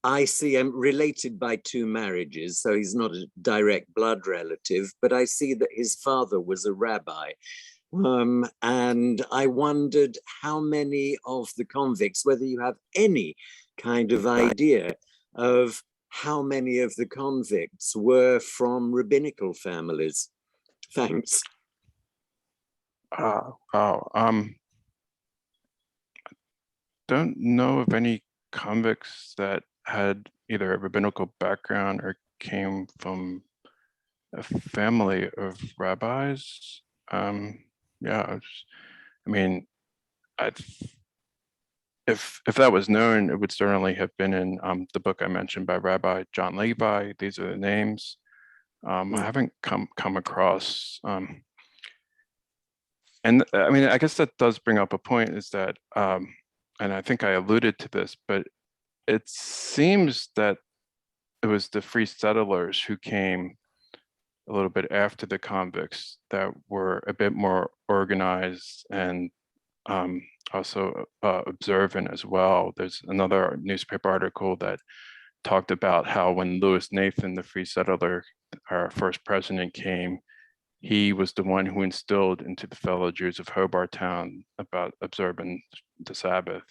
I see I'm related by 2 marriages, so he's not a direct blood relative, but I see that his father was a rabbi. And I wondered how many of the convicts, whether you have any kind of idea of how many of the convicts were from rabbinical families. Thanks. Don't know of any convicts that had either a rabbinical background or came from a family of rabbis. Yeah, I mean, if that was known, it would certainly have been in the book I mentioned by Rabbi John Levi. These are the names. I haven't come across, and I mean, I guess that does bring up a point, is that, and I think I alluded to this, but it seems that it was the free settlers who came a little bit after the convicts that were a bit more organized and also observant as well. There's another newspaper article that talked about how when Louis Nathan, the free settler, our first president, came, he was the one who instilled into the fellow Jews of Hobart Town about observing the Sabbath,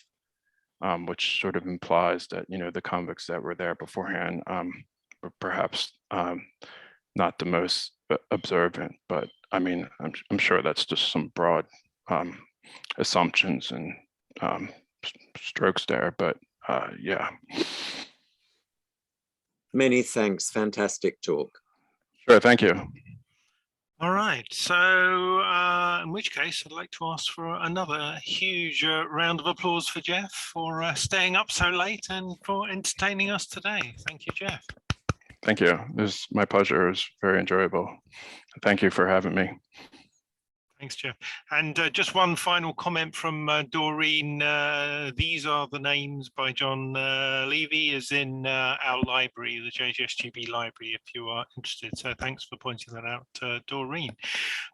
which sort of implies that, you know, the convicts that were there beforehand were perhaps not the most observant. But I mean, I'm sure that's just some broad assumptions and strokes there, but yeah. Many thanks. Fantastic talk. Sure, thank you. All right, so in which case I'd like to ask for another huge round of applause for Jeff for staying up so late and for entertaining us today. Thank you, Jeff. Thank you. It was my pleasure. It was very enjoyable. Thank you for having me. Thanks, Jeff. And just one final comment from Doreen. These are the names by John Levy, as in our library, the JGSGB library, if you are interested. So thanks for pointing that out, Doreen.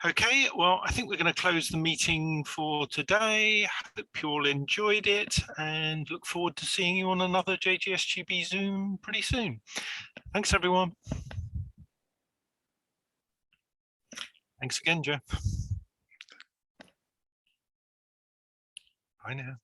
Okay, well, I think we're going to close the meeting for today. Hope you all enjoyed it and look forward to seeing you on another JGSGB Zoom pretty soon. Thanks, everyone. Thanks again, Jeff. I know.